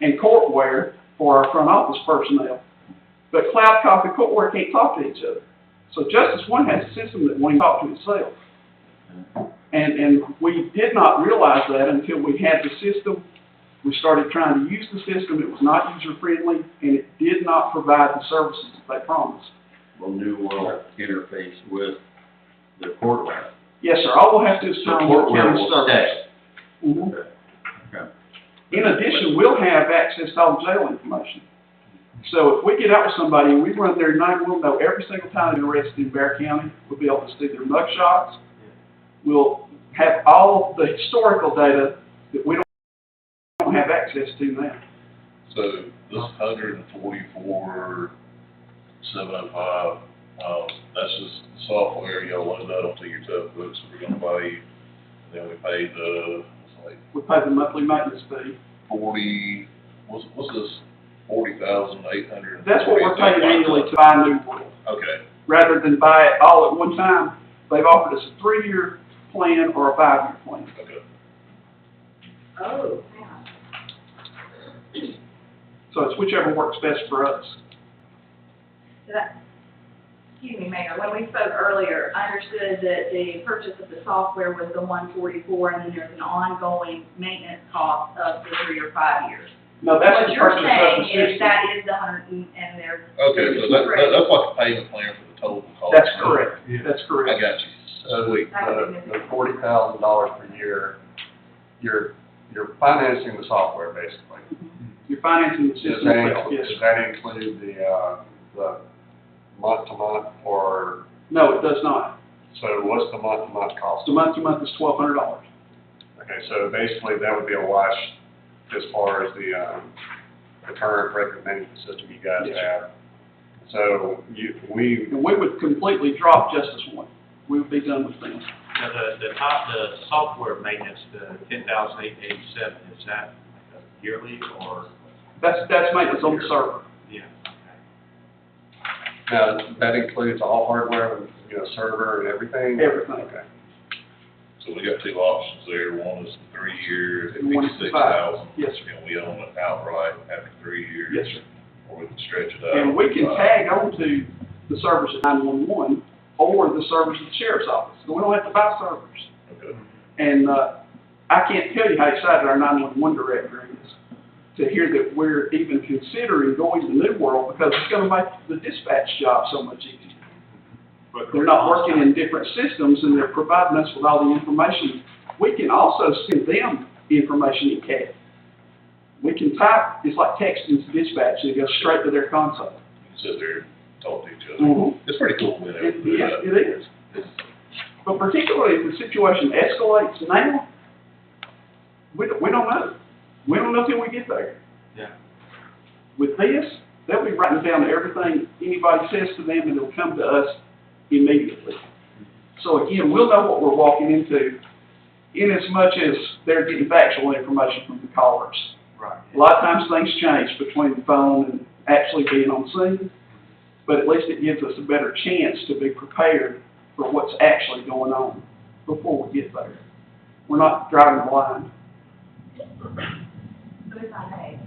and Courtware for our front office personnel. But Cloud Cop and Courtware can't talk to each other. So Justice One has a system that won't even talk to itself. And we did not realize that until we had the system. We started trying to use the system. It was not user-friendly, and it did not provide the services that they promised.
Will New World interface with the Courtware?
Yes, sir. All we'll have to do is
The
turn on the
Courtware
county
will
servers.
stay.
Mhm.
Okay.
In addition, we'll have access to all the jail information. So if we get out with somebody and we run their 911, we'll know every single time they're arrested in Bear County. We'll be able to see their mug shots. We'll have all the historical data that we don't have access to now.
So this 144,705, that's just software, y'all load that onto your tough books, we're gonna buy you. Then we pay the, it's like
We pay the monthly maintenance fee.
40, what's this, 40,800?
That's what we're paying annually to buy New World.
Okay,
Rather than buy it all at one time, they've offered us a 3-year plan or a 5-year plan.
okay.
Oh,
So it's whichever works best for us.
excuse me, Mayor, when we spoke earlier, I understood that the purchase of the software was the $144, and then there's an ongoing maintenance cost of the 3 or 5 years.
No, that's
What
the
you're
purchase of
saying
the
is
system.
that is the 100, and there's.
Okay, so that's like a payment plan for the total cost.
That's correct.
Yeah.
That's
I
correct.
got you.
So
Sweet.
the $40,000 per year, you're financing the software basically.
You're financing the
Does
system
that
itself,
include,
yes.
does that include the month-to-month or,
No, it does not.
so what's the month-to-month cost?
So month to month is $1,200.
Okay, so basically that would be a wash as far as the current record management system you guys
Yes.
have. So we,
And we would completely drop Justice One. We would be done with them.
Now, the software maintenance, the 10,887, is that yearly or?
That's maintenance on the server.
Yeah.
now, that includes all hardware, server and everything?
Everything.
Okay.
So we got two options there, one is 3 years at
And one is
56,000.
Yes, sir.
And we own it outright after 3 years.
Yes, sir.
Or we can stretch it out.
And we can tag onto the servers at 911 or the servers at the sheriff's office. So we don't have to buy servers.
Okay.
And I can't tell you how excited our 911 director is to hear that we're even considering going to New World, because it's going to make the dispatch job so much easier. They're not working in different systems, and they're providing us with all the information. We can also send them information in CAD. We can type, it's like texting to dispatch, and it goes straight to their console.
You can sit there and talk to each other.
Mhm.
It's pretty cool being able to do
Yes,
that.
it is. But particularly if the situation escalates now, we don't know. We don't know till we get there.
Yeah.
With this, they'll be writing down everything anybody says to them, and it'll come to us immediately. So again, we'll know what we're walking into, in as much as they're getting factual information from the callers.
Right.
A lot of times things change between the phone and actually being on scene, but at least it gives us a better chance to be prepared for what's actually going on before we get there. We're not driving blind.
So if I may,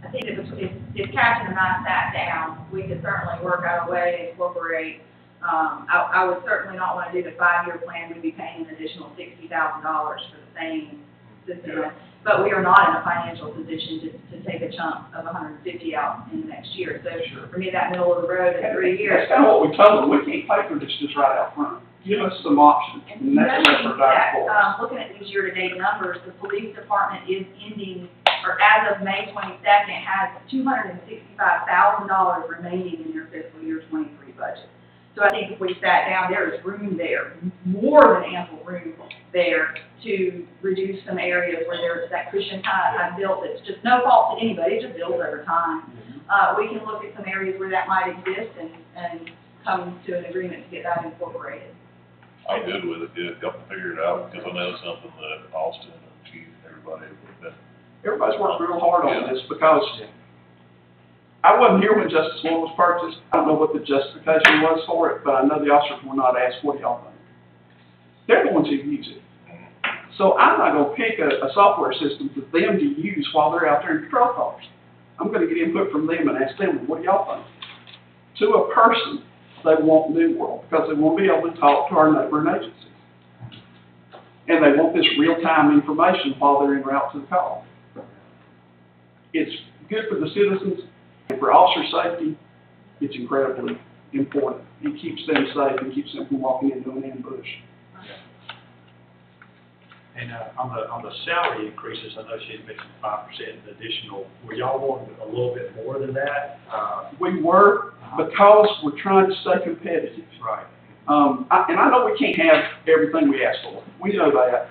I think if Captain and I sat down, we could certainly work out a way to incorporate, I would certainly not want to do the 5-year plan, we'd be paying an additional $60,000 for the same system. But we are not in a financial position to take a chunk of 150 out in the next year. So for me, that middle of the road at 3 years.
That's kind of what we told them, we can't pay for this just right out front. Give us some options, and that's what we're driving for.
Looking at these year-to-date numbers, the police department is ending, or as of May 22nd, has $265,000 remaining in their fiscal year 23 budget. So I think if we sat down, there is room there, more than ample room there to reduce some areas where there's that cushion kind of built. It's just no fault to anybody, it just builds over time. We can look at some areas where that might exist and come to an agreement to get that incorporated.
I'm good with it, yeah, y'all can figure it out, because I know it's something that Austin and Chief and everybody have been.
Everybody's worked real hard on this because I wasn't here when Justice One was purchased. I don't know what the justification was for it, but I know the officers were not asked, what do y'all think? They're the ones who use it. So I'm not gonna pick a software system for them to use while they're out there in patrol cars. I'm gonna get input from them and ask them, what do y'all think? To a person, they want New World because they won't be able to talk to our neighboring agencies. And they want this real-time information while they're en route to the call. It's good for the citizens, and for officer safety, it's incredibly important. It keeps them safe and keeps them from walking into an ambush.
And on the salary increases, I know she had mentioned 5% additional. Were y'all wanting a little bit more than that?
We were, because we're trying to stay competitive.
Right.
And I know we can't have everything we ask for. We know that.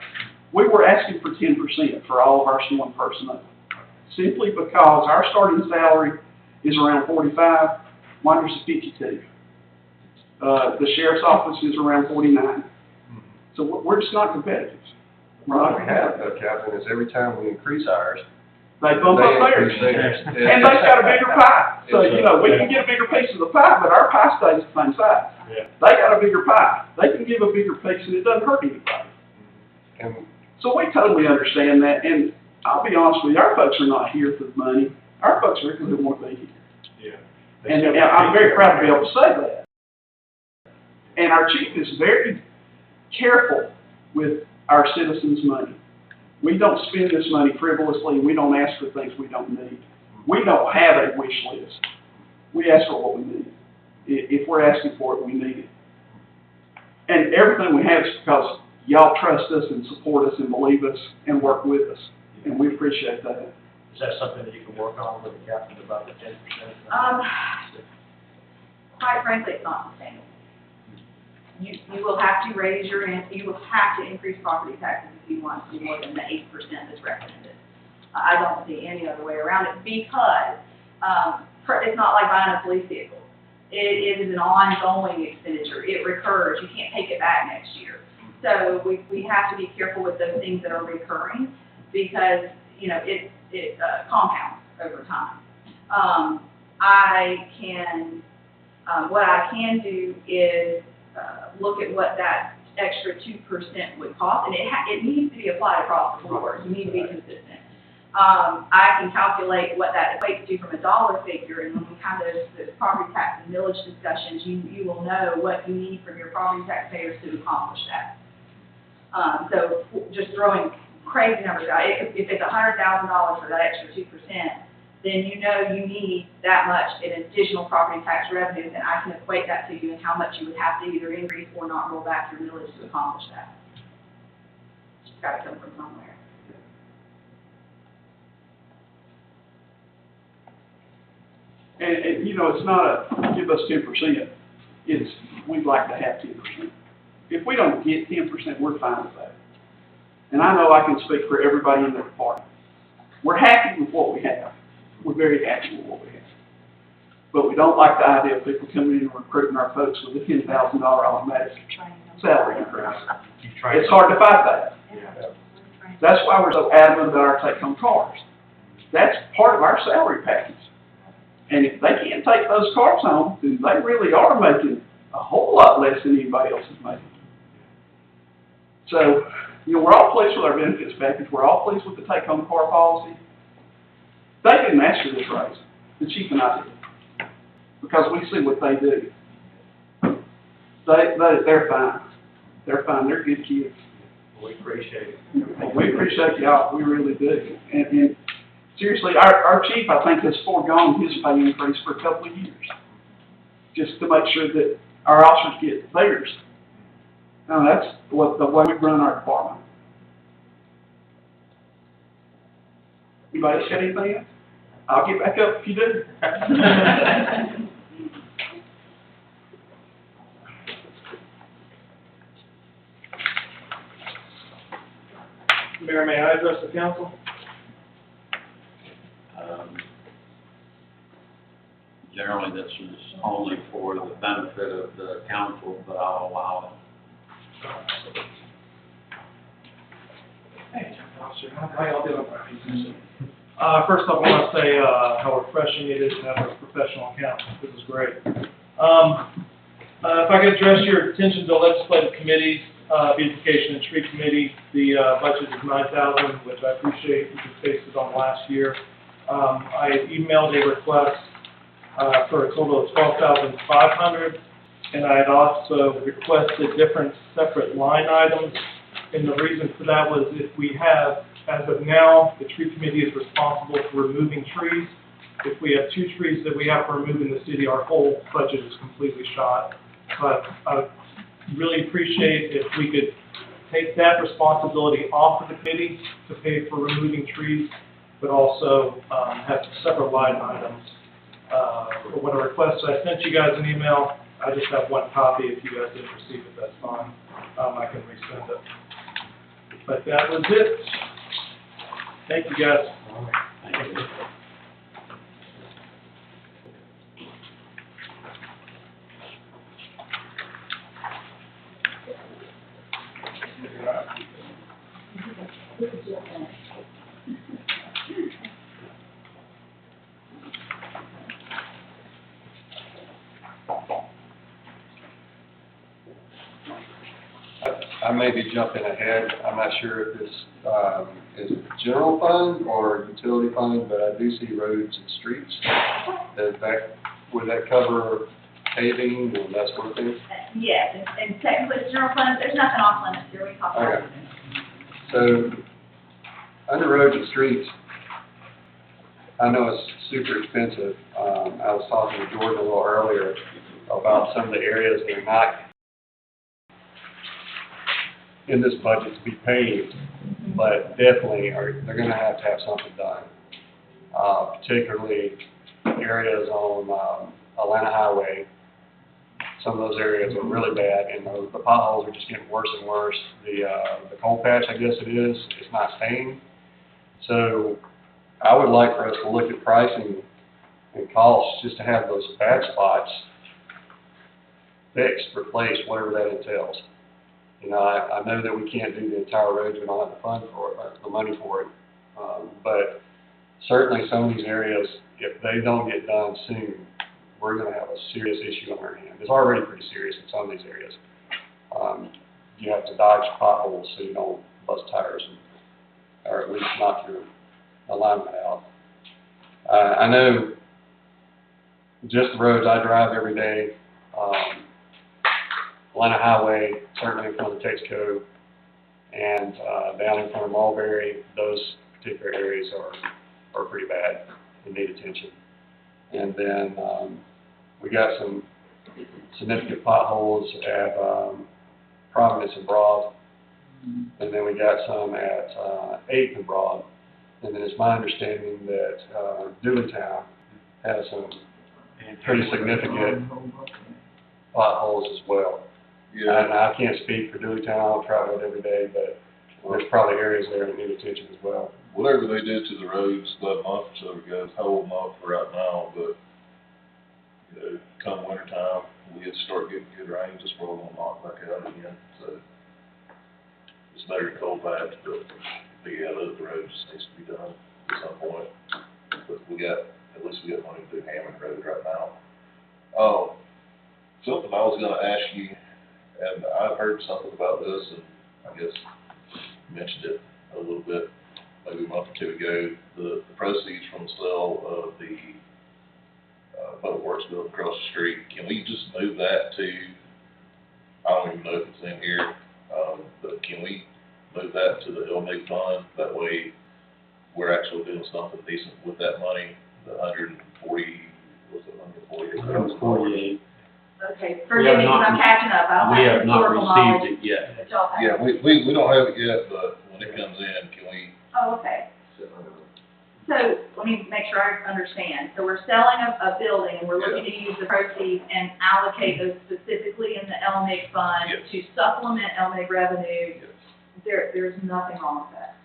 We were asking for 10% for all of our sworn personnel, simply because our starting salary is around 45, Winders is 52. The sheriff's office is around 49. So we're just not competitive.
The problem we have, though, Captain, is every time we increase ours,
They bump up theirs. And they've got a bigger pie. So, you know, we can get a bigger piece of the pie, but our pie stays the same size.
Yeah.
They got a bigger pie. They can give a bigger piece and it doesn't hurt anybody.
and
So we totally understand that, and I'll be honest with you, our folks are not here for the money. Our folks are here because they want to be here.
Yeah.
And I'm very proud to be able to say that. And our chief is very careful with our citizens' money. We don't spend this money frivolously, and we don't ask for things we don't need. We don't have a wish list. We ask for what we need. If we're asking for it, we need it. And everything we have is because y'all trust us and support us and believe us and work with us. And we appreciate that.
Is that something that you can work on with the captain about the 10%?
Quite frankly, it's not sustainable. You will have to raise you will have to increase property taxes if you want to more than the 8% that's recommended. I don't see any other way around it because it's not like buying a police vehicle. It is an ongoing expenditure. It recurs. You can't take it back next year. So we have to be careful with those things that are recurring because, you know, it compounds over time. What I can do is look at what that extra 2% would cost, and it needs to be applied across the board. You need to be consistent. I can calculate what that equates to from a dollar figure, and when we have those property tax and millage discussions, you will know what you need from your property taxpayers to accomplish that. So just throwing crazy numbers out, if it's $100,000 for that extra 2%, then you know you need that much in additional property tax revenues, and I can equate that to you and how much you would have to either increase or not roll back your millage to accomplish that. It's got to come from somewhere.
And you know, it's not a give us 10%. It's we'd like to have 10%. If we don't get 10%, we're fine with that. And I know I can speak for everybody in the department. We're happy with what we have. We're very happy with what we have. But we don't like the idea of people coming in and recruiting our folks with a $10,000 automatic salary increase.
You try
It's hard to fight that.
Yeah.
That's why we're so adamant about our take-home cars. That's part of our salary package. And if they can't take those cars home, then they really are making a whole lot less than anybody else is making. So, we're all pleased with our benefits package. We're all pleased with the take-home car policy. They didn't ask for this raise. The chief and I did. Because we see what they do. They're fine. They're fine. They're good kids.
We appreciate it.
We appreciate y'all. We really do. And seriously, our chief, I think, has foregone his pay increase for a couple of years. Just to make sure that our officers get theirs. Now, that's the way we run our department. Anybody else got anything else? I'll get back up if you do.
Mayor, may I address the council?
Generally, this is only for the benefit of the council, but I'll allow it.
Hey, Officer, how y'all doing? First off, I want to say how refreshing it is to have a professional accountant. This is great. If I could address your attention to legislative committees, beautification and tree committee, the budget is $9,000, which I appreciate, which is based on last year. I emailed a request for a total of $12,500, and I had also requested different separate line items. And the reason for that was if we have, as of now, the tree committee is responsible for removing trees. If we have 2 trees that we have to remove in the city, our whole budget is completely shot. But I would really appreciate if we could take that responsibility off of the committee to pay for removing trees, but also have separate line items. For what a request, I sent you guys an email. I just have one copy. If you guys didn't receive it, that's fine. I can resend it. But that was it. Thank you, guys.
Thank you.
I may be jumping ahead. I'm not sure if this is general fund or utility fund, but I do see roads and streets. Would that cover paving and that sort of thing?
Yes, and technically it's general fund, there's nothing off limits here, we talk about it.
So, under roads and streets, I know it's super expensive. I was talking to Jordan a little earlier about some of the areas that are not in this budget to be paved, but definitely they're gonna have to have something done. Particularly areas on Atlanta Highway. Some of those areas are really bad, and the potholes are just getting worse and worse. The coal patch, I guess it is, it's not staying. So I would like for us to look at pricing and costs just to have those bad spots fixed, replaced, whatever that entails. You know, I know that we can't do the entire roads, we don't have the fund for it, the money for it. But certainly some of these areas, if they don't get done soon, we're gonna have a serious issue on our hands. It's already pretty serious in some of these areas. You have to dodge potholes so you don't bust tires or at least knock your alignment out. I know just the roads I drive every day, Atlanta Highway, certainly in front of Texaco, and down in front of Mulberry, those particular areas are pretty bad and need attention. And then we got some significant potholes at Providence and Broad, and then we got some at 8th and Broad. And then it's my understanding that Dooleytown has some pretty significant potholes as well.
Yeah.
And I can't speak for Dooleytown, I don't travel it every day, but there's probably areas there that need attention as well.
Whatever they did to the roads that month or so ago, hold them up for right now, but, you know, come wintertime, we had to start getting good rain, just roll on knock back out again, so. It's better than cold patch, but yeah, the road just needs to be done at some point. But at least we got money to do Hammond Road right now. Something I was gonna ask you, and I've heard something about this, and I guess mentioned it a little bit, maybe a month or two ago, the proceeds from the sale of the, Public Works building across the street, can we just move that to, I don't even know if it's in here, but can we move that to the LMIG fund? That way, we're actually doing something decent with that money, the 140, was it 148?
48.
Okay, forgive me, because I'm catching up, I don't
We
have
have not
historical knowledge.
received it yet.
But y'all have.
Yeah, we don't have it yet, but when it comes in, can we,
Oh, okay. So, let me make sure I understand. So we're selling a building, and we're looking to use the proceeds and allocate those specifically in the LMIG fund
Yes.
to supplement LMIG revenue. There's nothing wrong with that.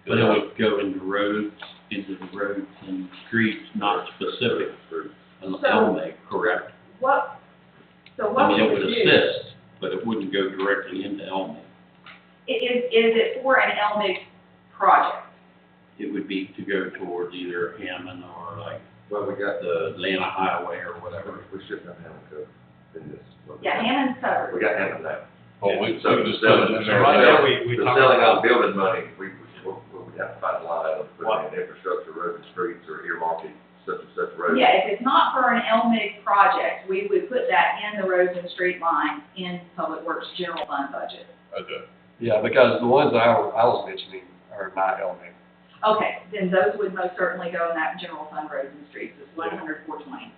But it would go into roads and streets, not specific for an
So-
LMIG, correct?
So
I
what
mean,
we
it
would
would
do,
assist, but it wouldn't go directly into LMIG.
is it for an LMIG project?
It would be to go towards either Hammond or like
Well, we got,
the Atlanta Highway or whatever.
we should have Hammond covered in this.
Yeah, Hammond's covered.
We got Hammond now.
well, we
So
can just
the
put it in there.
right now we
the
talked
selling
about-
of building money, we have to find a line item, put it in infrastructure, roads and streets, or earmark it, such and such road.
Yeah, if it's not for an LMIG project, we would put that in the roads and street line in Public Works general fund budget.
Okay,
Yeah, because the ones that I was mentioning are not LMIG.
Okay, then those would most certainly go in that general fund roads and streets, it's 100,420.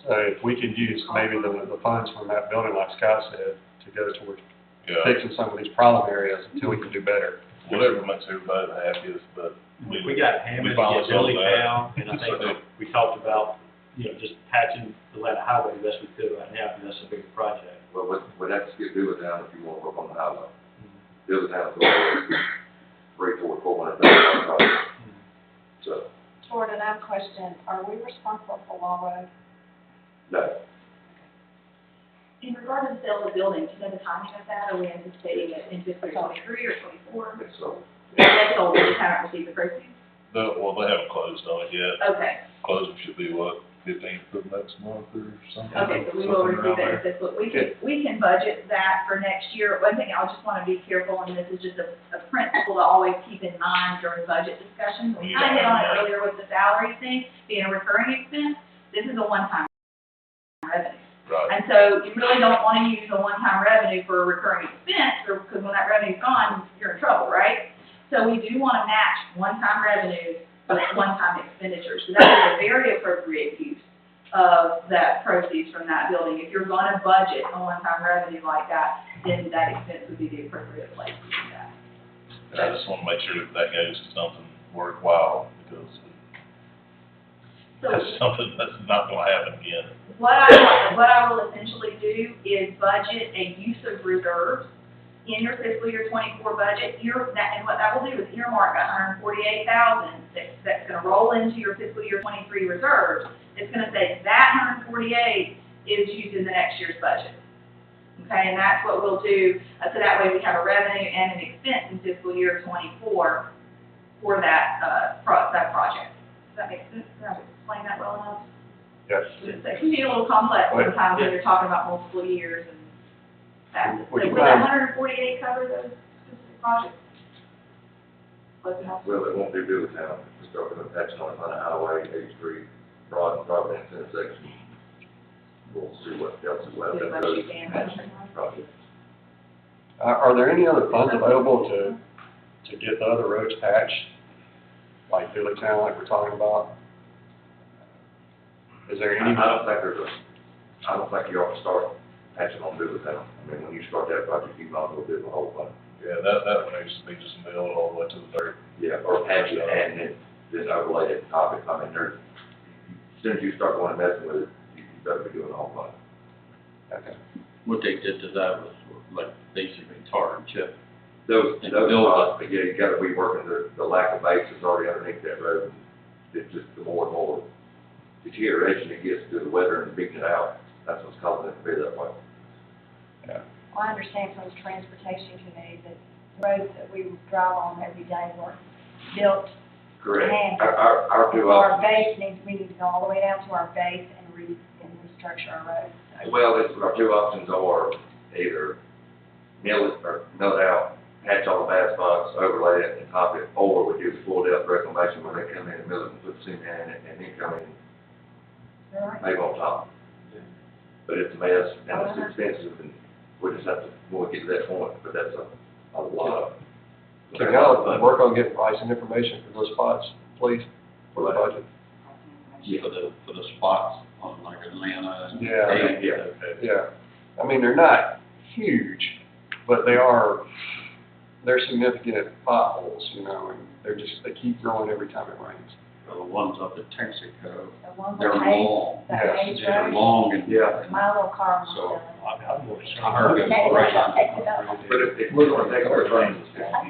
So if we could use maybe the funds from that building, like Scott said, to go towards
yeah,
fixing some of these problem areas until we can do better.
whatever makes everybody the happiest, but
We got Hammond,
finally
get Billy
solved that.
down, and I think we talked about, just patching the Atlanta Highway the best we could right now, because that's a big project.
Well, we'd have to skip Dooleytown if you want to work on the highway. Dooleytown's over $400,000. So,
Jordan, I have a question. Are we responsible for Law Road?
no,
In regard to the sale of the building, do you know the timing of that, are we anticipating it in fiscal year 23 or 24?
it's so.
That's sold, we just haven't received the proceeds?
well, they haven't closed on it yet.
Okay,
Closing should be what, 15th of next month or something?
okay, so we will
Something
receive
around
it in fiscal, we can budget that for next year. One thing I just want to be careful, and this is just a principle to always keep in mind during budget discussions. We kind of hit on it earlier with the salary thing, being a recurring expense. This is a one-time revenue.
Right,
And so you really don't want to use a one-time revenue for a recurring expense, or, because when that revenue's gone, you're in trouble, right? So we do want to match one-time revenues with one-time expenditures. So that is a very appropriate use of that proceeds from that building. If you're going to budget a one-time revenue like that, then that expense would be the appropriate place to do that.
and I just wanna make sure that goes to something worthwhile, because
So
that's something that's not gonna happen again.
what I will essentially do is budget a use of reserves in your fiscal year 24 budget. And what that will do is earmark $148,000 that's gonna roll into your fiscal year 23 reserves. It's gonna say that 148 is used in the next year's budget. Okay, and that's what we'll do, so that way we have a revenue and an expense in fiscal year 24 for that project. Does that make sense? Did I explain that well enough?
Yes.
It can be a little complex
Right.
sometimes when you're talking about multiple years and that. So
Would you
will that
mind-
148 cover those specific projects? Close enough?
Well, it won't do Dooleytown, we start with patching on Atlanta Highway, 8th Street, Providence intersection. We'll see what else is left.
See
of
what
those
you can.
projects.
Are there any other funds available to get the other roads patched, like Dooleytown, like we're talking about? Is there any?
I don't think you ought to start patching on Dooleytown. I mean, when you start that project, you might as well do the whole thing.
Yeah, that one needs to be just milled all the way to the dirt.
Yeah, or patch it and then overlay it topic. I mean, as soon as you start going and messing with it, you better be doing the whole thing.
Okay.
What they did to that was like basically tar and chip.
Those
And
spots,
build
but yeah, you gotta be working the lack of base that's already underneath that road. It's just the more and more deterioration it gets to the weather and beating it out, that's what's causing it to be that way.
Well, I understand from the transportation committee that the roads that we drive on every day were built.
Correct.
And
Our two
so our
options,
base needs, we need to go all the way down to our base and restructure our roads. So,
well, our two options are either mill it or mill it out, patch all the bad spots, overlay it and top it, or we do the full depth reclamation where they come in and mill it and put cement in it and then come in
all right.
maybe on top. But it's a mess and it's expensive and we just have to, when we get to that point, but that's a lot of.
Can y'all work on getting pricing information for those spots, please, for the budget?
For the spots on like Atlanta and.
Yeah. Yeah, I mean, they're not huge, but they're significant potholes, you know, and they keep growing every time it rains.
The ones up at Texaco,
The ones
they're
that Hayes,
long.
that
Yes,
Hayes
They're
Road,
long and.
my little car was
So,
I'm more concerned.
I heard it was right on.
But if we're gonna take our funds,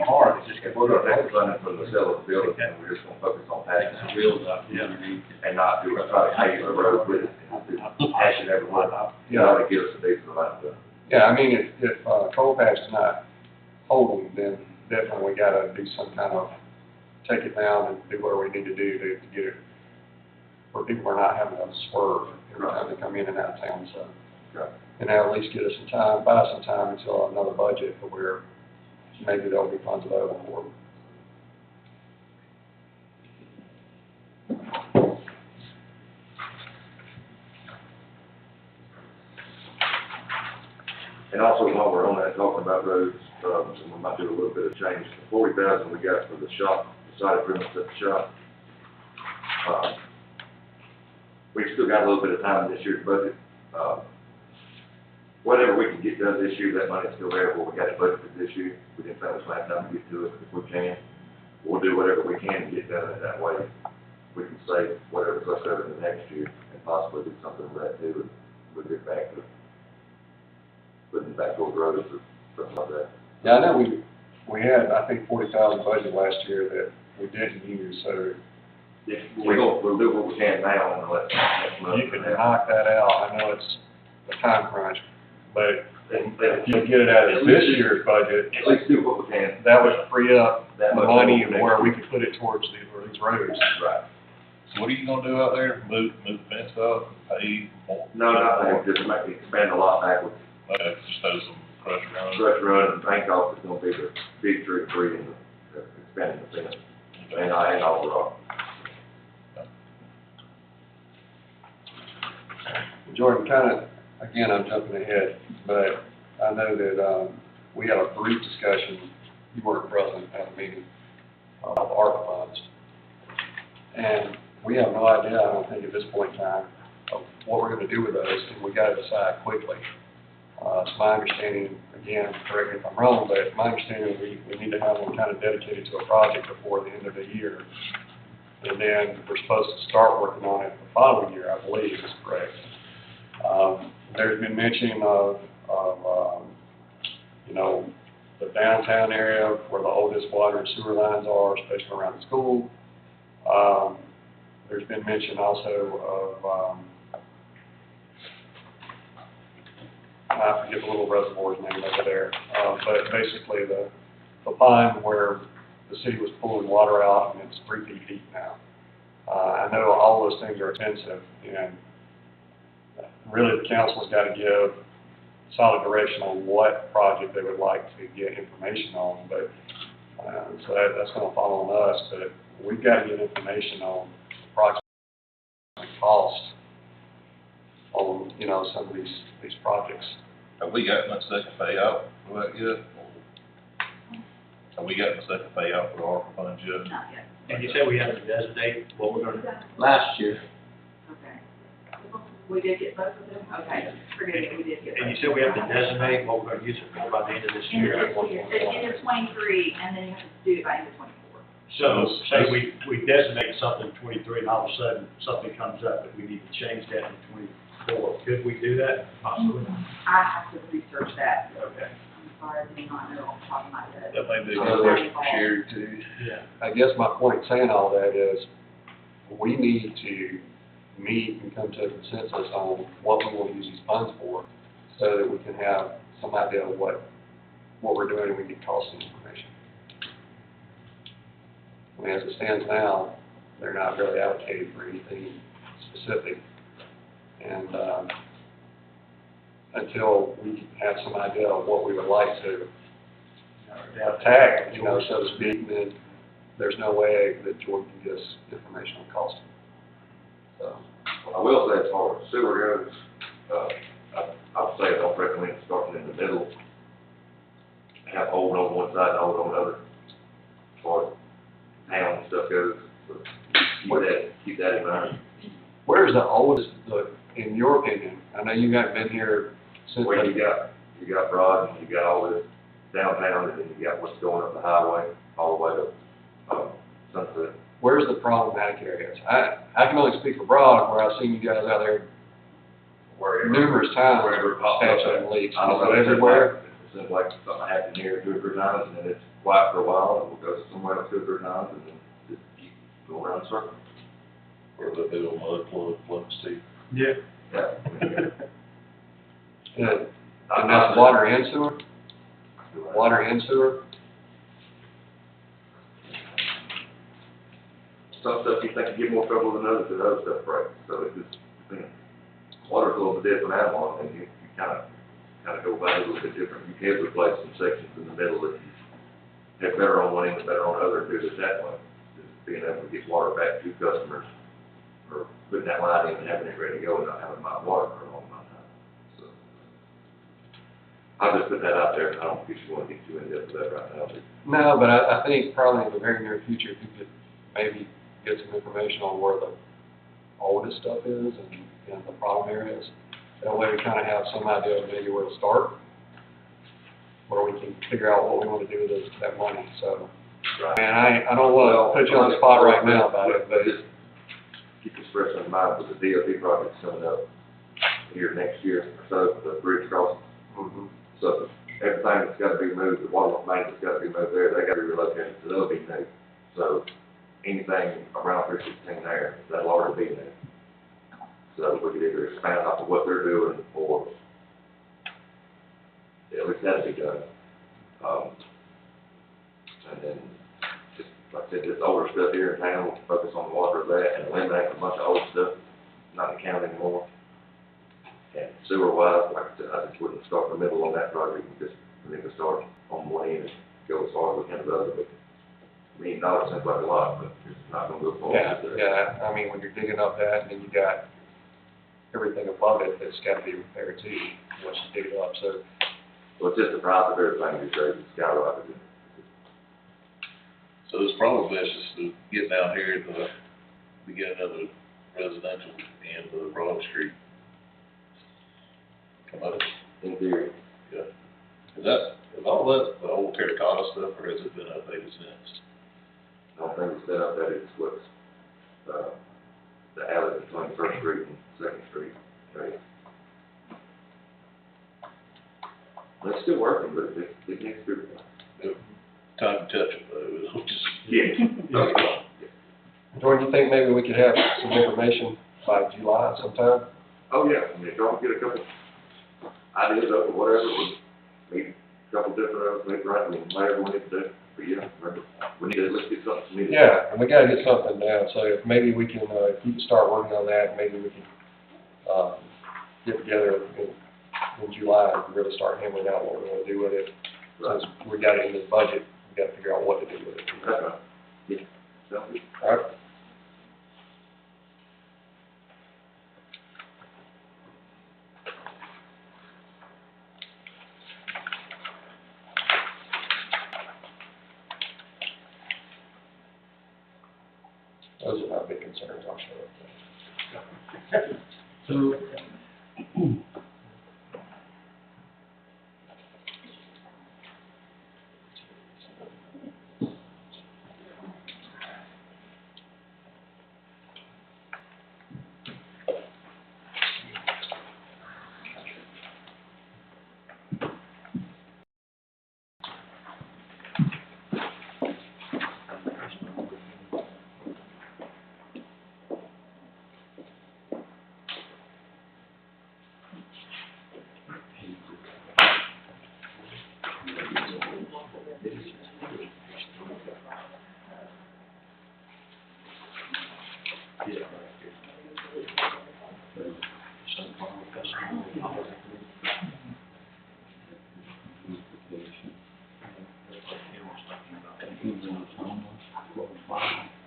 Hard, it's just.
if we're gonna take the funding from the sale of the building, then we're just gonna focus on patching
It's
it
wheels up underneath.
and not try to pave the road with it, and patch it everywhere. You
Yeah.
know, to give us a decent amount of.
Yeah, I mean, if coal patch is not holding, then definitely we gotta do some kind of, take it down and do whatever we need to do to get it, where people are not having to swerve every time they come in and out of town, so.
Okay.
And that'll at least get us some time, buy some time until another budget where maybe there'll be funds available for them.
And also, while we're on that, talking about roads, we might do a little bit of change. The 40,000 we got for the shop, the side improvements at the shop. We've still got a little bit of time in this year's budget. Whatever we can get done this year, that money's still there, but we got it budgeted this year. We didn't have much last time to get to it, if we can. We'll do whatever we can to get done that way. We can save whatever's left over in the next year and possibly do something with that too, and we'll get back to putting back over roads or something like that.
Yeah, I know we had, I think, 40,000 budget last year that we didn't use, so
Yeah, we'll do what we can now and let next month.
you can knock that out. I know it's a time crunch, but if you get it out of this year's budget,
At least do what we can.
that would free up
That much
money
more
where
next
we
year.
could put it towards these roads.
Right.
So what are you gonna do out there? Move the fence up, pave more?
No, not that, just maybe expand a lot back with
Just throw some crush around.
Brush Run and Bank Off is gonna be the big three in the expanding the fence. And all the rock.
Jordan, kind of, again, I'm jumping ahead, but I know that, we had a brief discussion, you weren't present at the meeting, of ARPA funds. And we have no idea, I don't think at this point in time, of what we're gonna do with those, and we gotta decide quickly. It's my understanding, again, correct me if I'm wrong, but my understanding, we need to have them kind of dedicated to a project before the end of the year. And then we're supposed to start working on it the following year, I believe is correct. There's been mention of, you know, the downtown area where the oldest water and sewer lines are, especially around the school. There's been mention also of, I forget the little reservoir's name over there, but basically the pond where the city was pulling water out and it's 3 feet deep now. I know all those things are expensive, and really the council's got to give solid direction on what project they would like to get information on, but, so that's gonna fall on us, but we've got to get information on approximate cost on, you know, some of these projects.
Have we gotten a second payout for that yet? Have we gotten a second payout for the ARPA funds yet?
Not yet.
And you said we have to designate what we're gonna,
Last year.
Okay. We did get both of them? Okay, forget it, we did get both.
and you said we have to designate what we're gonna use it for by the end of this
End
year.
of this year, at the end of 23, and then you have to do it by end of 24.
So, say we designate something 23, and all of a sudden, something comes up that we need to change that in 24. Could we do that? Possibly.
I have to research that.
Okay.
I'm sorry, I do not know off the top of my head.
That may be.
Shared too.
Yeah.
I guess my point in saying all that is, we need to meet and come to a consensus on what we want to use these funds for, so that we can have some idea of what we're doing and we get costing information. I mean, as it stands now, they're not really allocated for anything specific. And, until we have some idea of what we would like to attack, so to speak, then there's no way that Jordan can get us information on costing. So,
I will say as far as sewer goes, I would say I don't recommend starting in the middle. Have old on one side and old on the other. As far as town and stuff goes, but keep that in mind.
where's the oldest, in your opinion? I know you haven't been here since.
Where you got Broad, and you got all this downtown, and then you got what's going up the highway, all the way to, Sunset.
Where's the problematic areas? I can only speak for Broad, where I've seen you guys out there numerous times,
Wherever it pops
patching
up.
leaks.
I don't
Is
know,
it everywhere?
It seems like something happened here 2 or 3 times, and then it's quiet for a while, and we'll go somewhere else 2 or 3 times, and then just keep going around in circles.
Or the little mud flood, Steve.
Yeah.
Yeah.
Good. And that's water and sewer? Water and sewer?
Some stuff you think you get more trouble than others, and other stuff breaks, so it just, water's a little bit different animal, and you kind of go about it a little bit different. You can replace some sections in the middle if you have better on one end and better on the other, and do it that way. Just being able to get water back to customers, or putting that line in and having it ready to go and not having my water for a long time. So, I'll just put that out there. I don't think you want to get too in depth with that right now, but
No, but I think probably in the very near future, if you could maybe get some information on where the oldest stuff is and the problem areas. That way we kind of have some idea of maybe where to start, where we can figure out what we want to do with that money, so.
right.
And I don't want to put you on the spot right now about it, but
just keep this fresh in mind with the DOT project coming up here next year or so, the bridge crossing. So everything that's got to be moved, the water main that's got to be moved there, they got to be relocated, so they'll be new. So anything around 316 there, that'll already be new. So we could either expand off of what they're doing, or at least that'll be done. And then, just like I said, this older stuff here in town, we'll focus on the water of that and eliminate a bunch of old stuff, not in county anymore. And sewer wise, like I said, I just wouldn't start in the middle on that project, and just, we need to start on one end and go as far as we can to the other. But $1 million seems like a lot, but it's not gonna go forward.
yeah, I mean, when you're digging up that, and then you got everything above it that's got to be repaired too, once you dig it up, so.
Well, it's just the price of everything these days, it's skyrocketed.
So it's probably best just to get down here at the beginning of the residential end of Broad Street. Come up,
In theory.
yeah. Is all that the old terracotta stuff, or has it been updated since?
I don't think it's been updated, it's what's, the alley between First Street and Second Street, right? It's still working, but it needs to be.
Time to touch it, though, it'll just.
Yeah.
Jordan, you think maybe we could have some information by July sometime?
Oh, yeah, I mean, if y'all get a couple ideas of it, whatever, we meet a couple different of us, meet right, I mean, whatever we need to do. But yeah, remember, we need to at least get something submitted.
Yeah, and we gotta get something down, so if maybe we can, if you can start working on that, maybe we can, get together in July and really start hammering out what we wanna do with it.
Right.
Since we got it in this budget, we gotta figure out what to do with it.
That's right. Yeah, sounds good.
All right? Those are my big concerns, I'm sure.
So,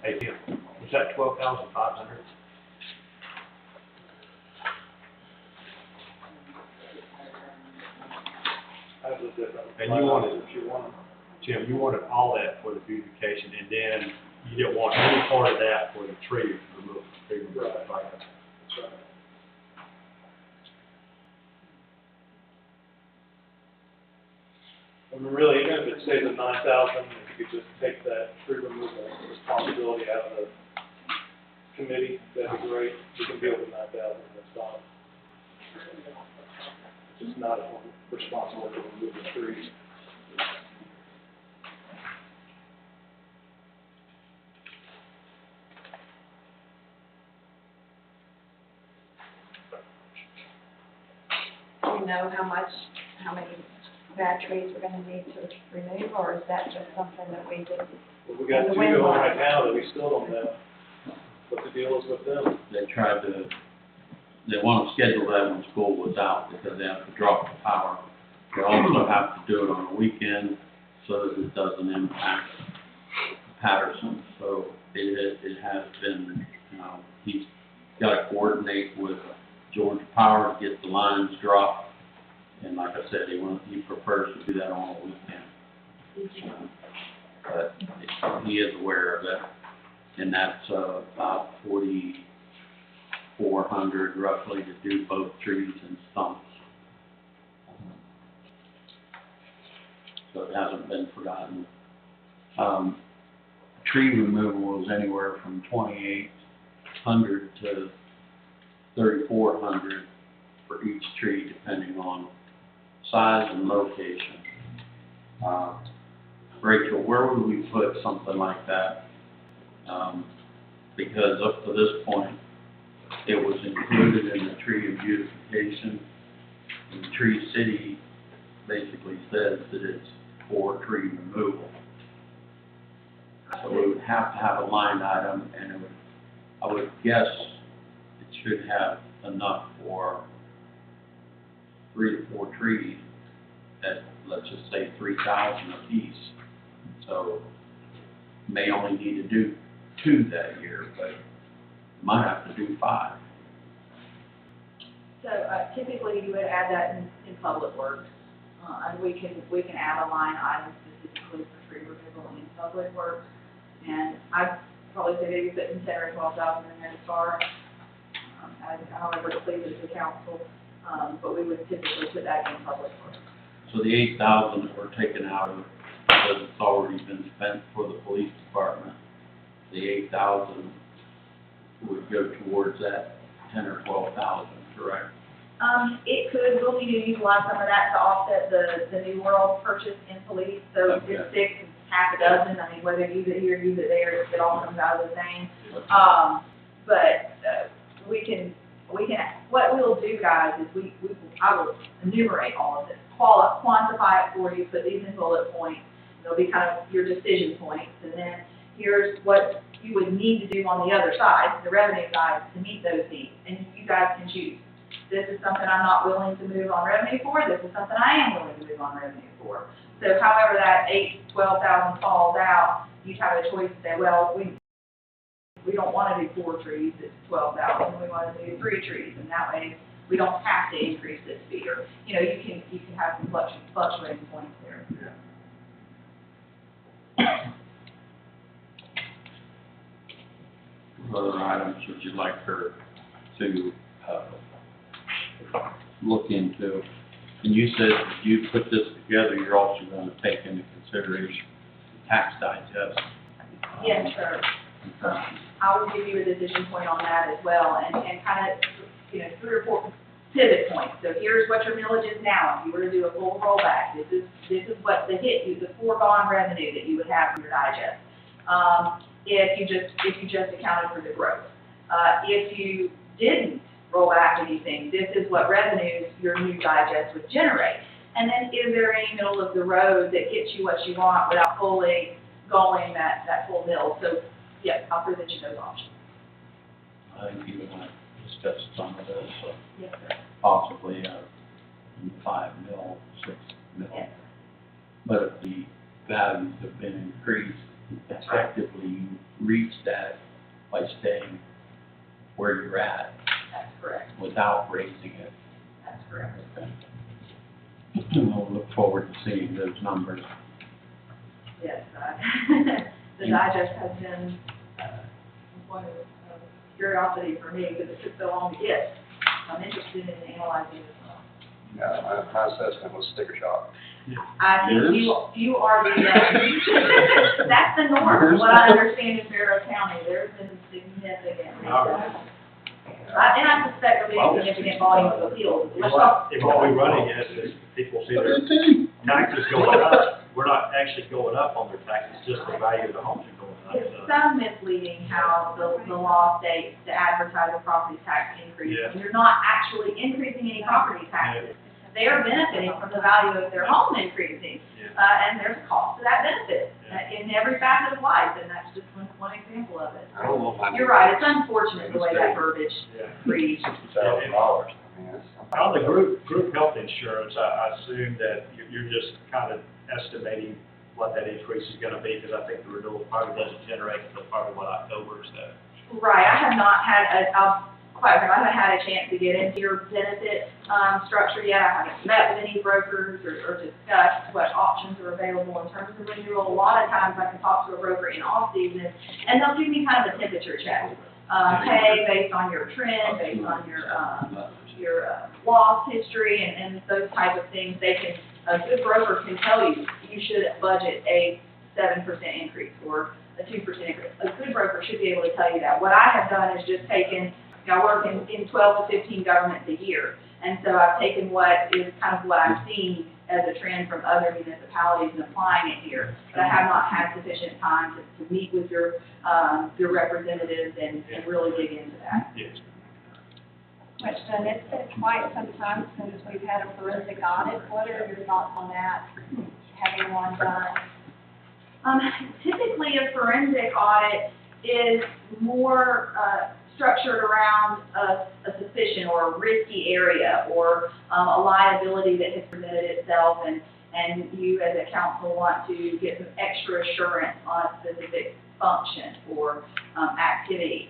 Hey, Tim, was that 12,500? And you wanted, Jim, you wanted all that for the beautification, and then you didn't want any part of that for the tree removal. Right.
I mean, really, even if it stays at 9,000, if you could just take that tree removal responsibility out of the committee, that'd be great. We can deal with 9,000, that's fine. It's just not responsible for removing trees.
Do you know how many bad trees we're gonna need to remove, or is that just something that we just?
Well, we got two going right now that we still don't know what the deal is with them.
They want to schedule that when school was out because they have to drop the power. They also have to do it on a weekend so that it doesn't impact Patterson. So it has been, he's got to coordinate with Georgia Power to get the lines dropped. And like I said, he prefers to do that on a weekend. But he is aware of it, and that's about 4,400 roughly to do both trees and stumps. So it hasn't been forgotten. Tree removal is anywhere from 2,800 to 3,400 for each tree, depending on size and location. Rachel, where would we put something like that? Because up to this point, it was included in the tree of beautification. And Tree City basically says that it's for tree removal. So we would have to have a line item, and I would guess it should have enough for 3 to 4 trees at, let's just say, 3,000 apiece. So may only need to do 2 that year, but might have to do 5.
So typically you would add that in public works, and we can add a line item specifically for tree removal in public works. And I'd probably say maybe putting 10 or 12,000 in there to start, however it pleases the council, but we would typically put that in public works.
So the 8,000 that we're taking out of, because it's already been spent for the police department, the 8,000 would go towards that 10 or 12,000, correct?
It could, we'll need to utilize some of that to offset the New World purchase in police, so
Okay.
it's 6 and half a dozen, I mean, whether you use it here, use it there, it all comes out of the same. But we can, what we'll do, guys, is I will enumerate all of this, quantify it for you, put these in bullet points, they'll be kind of your decision points, and then here's what you would need to do on the other side, the revenue side, to meet those needs, and you guys can choose. This is something I'm not willing to move on revenue for, this is something I am willing to move on revenue for. So however that 12,000 falls out, you have a choice to say, well, we don't want to do 4 trees, it's 12,000, we want to do 3 trees, and that way we don't have to increase this fee, or, you can have some fluctuating points there.
What other items would you like her to look into? And you said if you put this together, you're also going to take into consideration tax digest.
Yes, sir.
Okay.
I will give you a decision point on that as well, and kind of, 3 or 4 pivot points. So here's what your millage is now. If you were to do a full rollback, this is what the foregone revenue that you would have for your digest. If you just accounted for the growth. If you didn't roll back anything, this is what revenues your new digest would generate. And then is there any middle of the road that gets you what you want without fully going that full mill? So, yeah, I'll present you those options.
I think you want to discuss some of those,
Yes, sir.
possibly, 5 mil, 6 mil.
Yes.
But if the values have been increased, effectively you reach that by staying where you're at
That's correct.
without raising it.
That's correct.
We'll look forward to seeing those numbers.
Yes, the digest has been, one of curiosity for me because it took so long to get. I'm interested in analyzing it as well.
Yeah, my assessment was sticker shock.
I think you are the, that's the norm, what I understand in Barrow County, there's been significant. And I suspect there'll be a significant volume of appeals.
And what we're running is people see their taxes going up, we're not actually going up on their taxes, just the value of the homes are going up,
It's
so.
so misleading how the law states to advertise a property tax increase.
Yeah.
And you're not actually increasing any property taxes. They are benefiting from the value of their home increasing,
Yeah.
and there's a cost to that benefit in every facet of life, and that's just one example of it.
I don't know if I.
You're right, it's unfortunate the way that verbiage
Yeah.
reads.
$60,000. I mean, that's.
On the group health insurance, I assume that you're just kind of estimating what that increase is gonna be, because I think the renewal probably doesn't generate until probably what, October, is that?
Right, I have not had I haven't had a chance to get into your benefit, structure yet. I haven't met with any brokers or discussed what options are available in terms of renewal. A lot of times I can talk to a broker in off season, and they'll give me kind of a temperature check. Pay based on your trend, based on your loss history and those type of things. A good broker can tell you, you should budget a 7% increase or a 2% increase. A good broker should be able to tell you that. What I have done is just taken, I work in 12 to 15 governments a year, and so I've taken what is kind of what I've seen as a trend from other municipalities and applying it here. But I have not had sufficient time to meet with your representatives and really dig into that.
Yes.
Question, it's been quite some time since we've had a forensic audit. What are your thoughts on that? Having one done?
Typically, a forensic audit is more structured around a suspicion or a risky area or a liability that has presented itself, and you as a council want to get some extra assurance on a specific function or activity.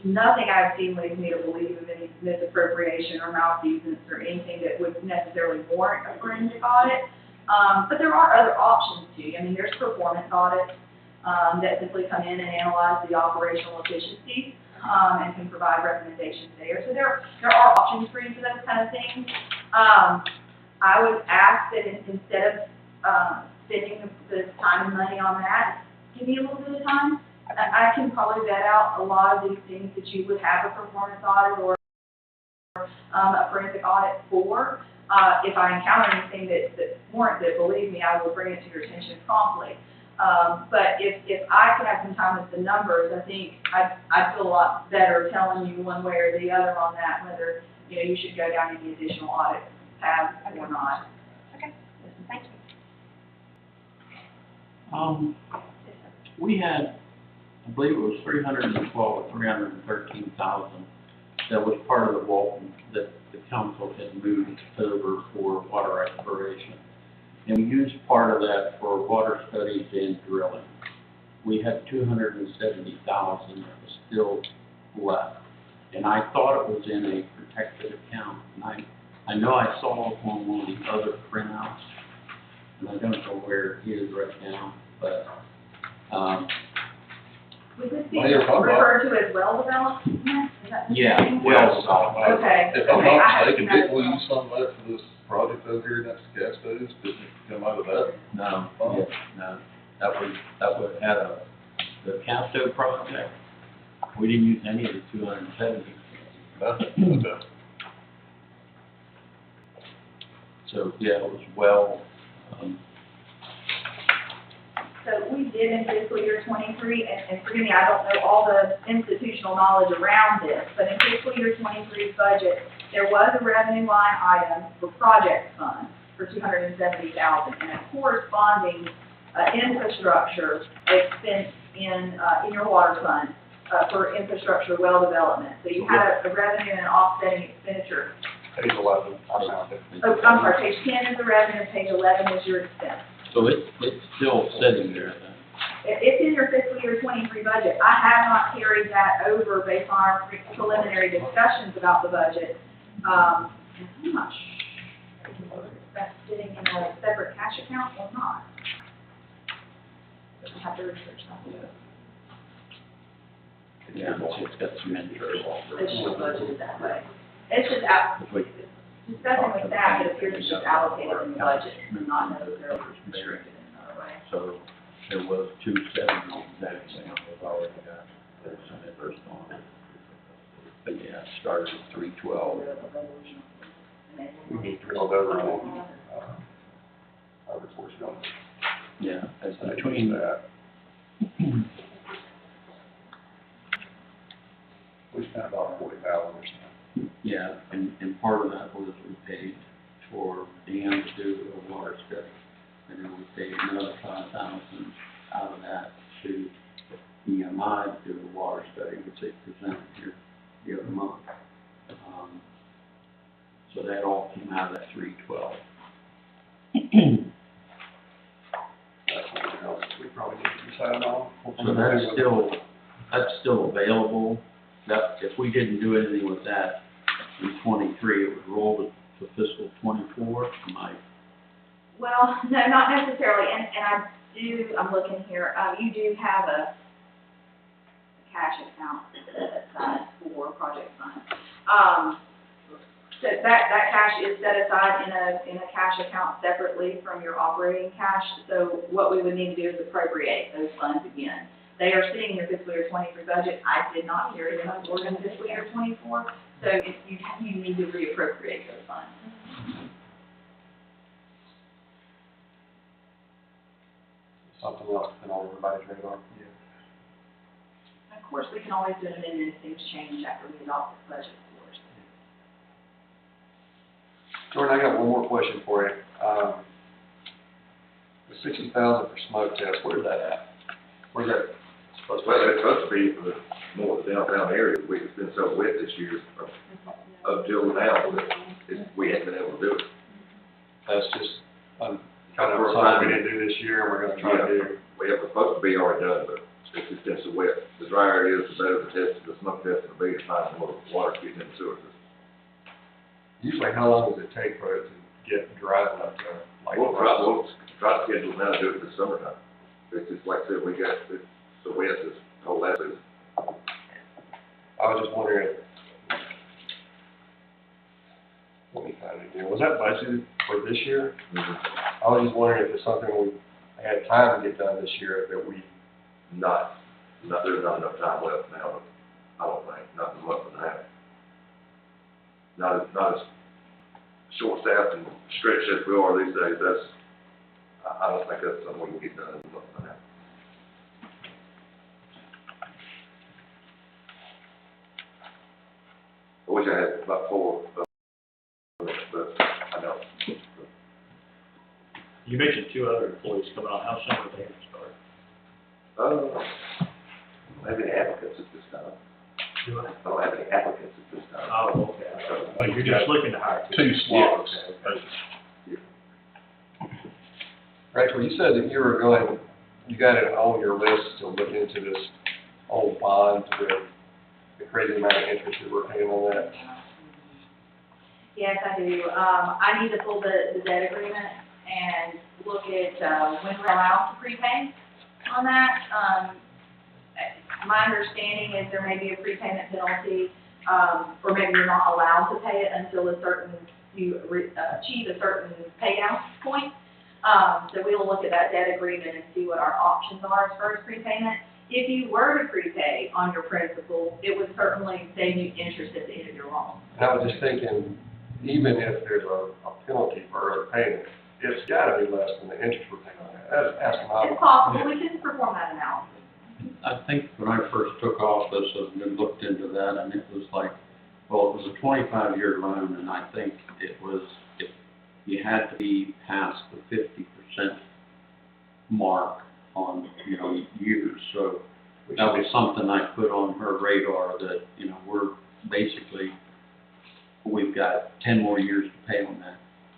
Nothing I've seen leads me to believe of any misappropriation or malfeasance or anything that would necessarily warrant a forensic audit. But there are other options too. I mean, there's performance audits that simply come in and analyze the operational efficiency and can provide recommendations there. So there are options for you for those kind of things. I would ask that instead of spending the time and money on that, give me a little bit of time. I can probably vet out a lot of these things that you would have a performance audit or a forensic audit for. If I encounter anything that warrants it, believe me, I will bring it to your attention promptly. But if I could have some time with the numbers, I think I'd feel a lot better telling you one way or the other on that, whether, you should go down any additional audit path or not.
Okay, thank you.
We had, I believe it was 312 or 313,000 that was part of the Walton that the council had moved over for water exploration. And we used part of that for water studies and drilling. We had 270,000 that was still left. And I thought it was in a protected account. And I know I saw it on one of the other printouts, and I don't know where it is right now, but,
Would this be
Well, you're talking about-
referred to as well development? Is that the
yeah,
same?
well,
Okay.
If I'm
Okay, I
not
have
mistaken,
another
didn't we
thought.
use some of that for this project over here next to Casco's? Didn't it come out of that?
no, no, that would have the Casto project. We didn't use any of the 270.
Nothing. Okay.
So, yeah, it was well,
So we did in fiscal year '23, and forgive me, I don't know all the institutional knowledge around this, but in fiscal year '23's budget, there was a revenue line item for project funds for $270,000 and a corresponding, infrastructure expense in your water fund, for infrastructure well development. So you had a revenue and an offsetting expenditure.
Page 11, I found it.
Oh, I'm sorry, page 10 is the revenue, page 11 is your expense.
So it's still sitting there then?
It's in your fiscal year 23 budget. I have not carried that over based on our preliminary discussions about the budget. I'm not sure if that's sitting in a separate cash account or not. I have to research that.
Yeah, it's got some interest.
It's just budgeted that way. It's just discussing with staff, it appears it's just allocated in the budget and not necessarily restricted in another way.
So there was 270 exactly, we've already got some interest on it. But yeah, it started at 312.
We need to roll over on, our reports on it.
Yeah, that's
So
between
that. We spent about 40,000 or something.
yeah, and part of that was we paid for Dan to do a water study. And then we paid another 5,000 out of that to EMI to do a water study, which they presented here the other month. So that all came out of that 312.
That's something else we probably need to decide on.
So that's still available. That, if we didn't do anything with that in 23, it would roll to fiscal 24.
Well, no, not necessarily, and I'm looking here, you do have a cash account set aside for project funds. So that cash is set aside in a cash account separately from your operating cash, so what we would need to do is appropriate those funds again. They are sitting in your fiscal year 23 budget. I did not carry them forward in fiscal year 24, so if you need to reappropriate those funds.
Something else that's been on everybody's radar.
Of course, we can always do an amendment if things change after we adopt the budget, of course.
Jordan, I got one more question for you. The 60,000 for smoke test, where's that at? Where's that supposed to
Well,
be?
it's supposed to be for the more of the downtown area, it's been so wet this year, up till now, but we haven't been able to do it.
That's just, kind of something we didn't do this year, and we're gonna try to do.
We have, it's supposed to be already done, but it's just been so wet. The drier it is, the better the smoke test will be to find more water getting in the sewer system.
Usually, how long does it take for it to get dry enough to, like?
We'll try to schedule now to do it this summertime. It's just like I said, we got, it's so wet this whole last season.
I was just wondering, let me find it again, was that budgeted for this year? I was just wondering if it's something we had time to get done this year, that we,
There's not enough time left now, I don't think, not in a month and a half. Not as short-staffed and stretched as we are these days, I don't think that's something we can get done in a month and a half. I wish I had about 4, but I don't.
You mentioned 2 other employees coming on, how soon are they going to start?
Maybe applicants at this time.
Do I?
I don't have any applicants at this time.
Oh, okay. But you're just looking to hire 2?
2 slots.
Rachel, you said that you got it on your list to look into this old bond with the crazy amount of interest that we're paying on that.
Yes, I do. I need to pull the debt agreement and look at, when we're allowed to prepay on that. My understanding is there may be a prepayment penalty, or maybe you're not allowed to pay it until you achieve a certain pay down point. So we'll look at that debt agreement and see what our options are as far as prepayment. If you were to prepay on your principal, it would certainly save you interest at the end of your loan.
And I was just thinking, even if there's a penalty for early payment, it's gotta be less than the interest we're paying on that. That's astronomical.
It's possible, we can perform that analysis.
I think when I first took office and then looked into that, and it was like, Well, it was a 25-year loan, and I think it was, if you had to be past the 50% mark on, you know, years. So that was something I put on her radar that, you know, we've got 10 more years to pay on that.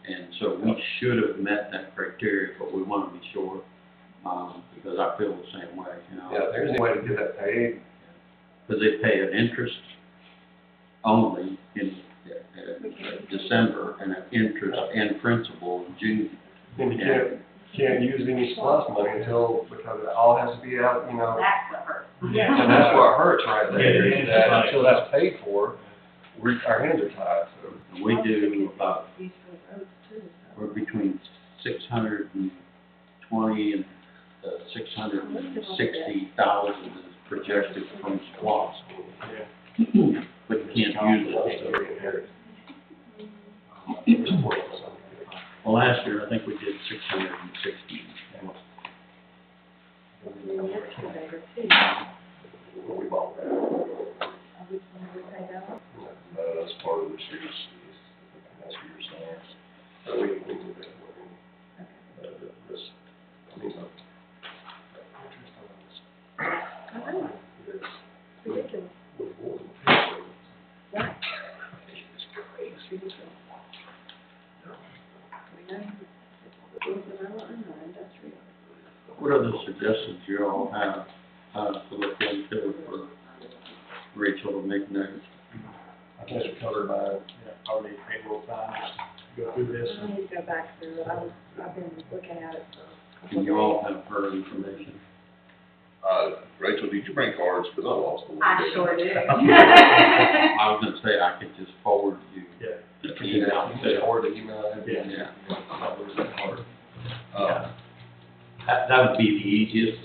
And so we should have met that criteria, but we want to be sure, because I feel the same way, you know.
Yeah, if there's any way to get that paid,
Because they pay an interest only in December, and an interest and principal in June.
then you can't use any SPOS money until, because it all has to be out, you know.
That's what hurts.
And that's what hurts right there,
Yeah,
is that
right.
until that's paid for, our hands are tied, so.
And we do about, we're between 620 and 660,000 is projected from SPOS. But you can't use it. Well, last year, I think we did 660.
We bought that. That's part of this year's, that's what you're saying. So we do that. This, I mean, ridiculous. It's crazy.
What other suggestions you all have, to look into for Rachel to make notes?
I guess we're covered by,
Already take a little time just to go through this.
I need to go back through it, I've been looking at it for a couple
And
of
you all
days.
have her information.
Rachel, did you bring cards? Because I lost them.
I sure do.
I was gonna say, I could just forward you
Yeah.
the
you
email.
just forward the email.
Yeah.
Uh,
That would be the easiest.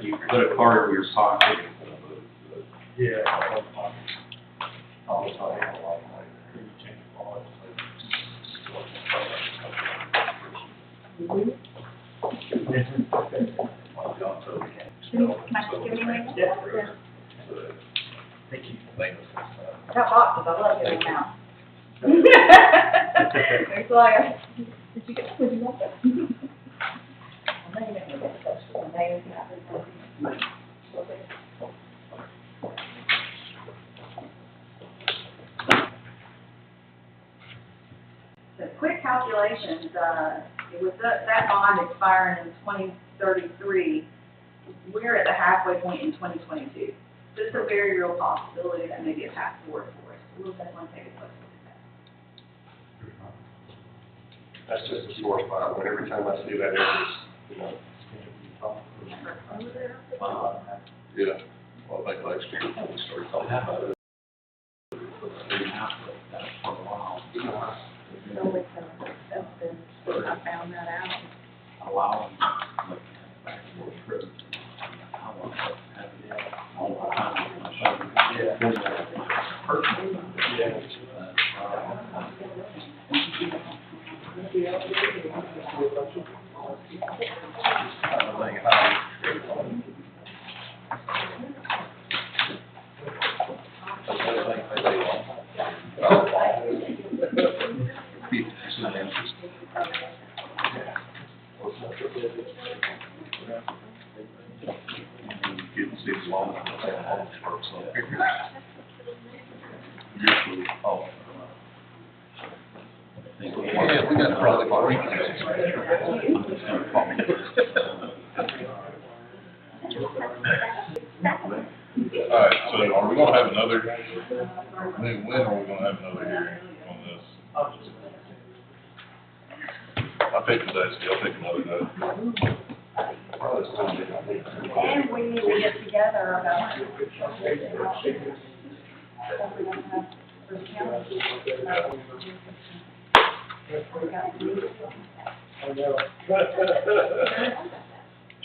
You put a card in your pocket.
Yeah.
Can I just give you my?
Yeah.
Thank you. Thanks.
That boxes, I love giving them out. It's like, would you want that? I know you didn't get that question. I know you have it. So quick calculations, with that bond expiring in 2033, we're at the halfway point in 2022. So it's a very real possibility that may be a path forward for us. We'll definitely take a close look at that.
That's just a sore spot, when every time I see that, it's, you know.
Yeah, well, I think last year when we started talking about it.
For a while.
It's always been, I found that out.
Allow them to look at backdoor trips. I want to have it all the time.
Getting 6 long, so.
Yeah, we got a probably about week.
All right, so are we gonna have another, when are we gonna have another hearing on this? I'll pick the day, I'll pick another day.
And we need to get together about.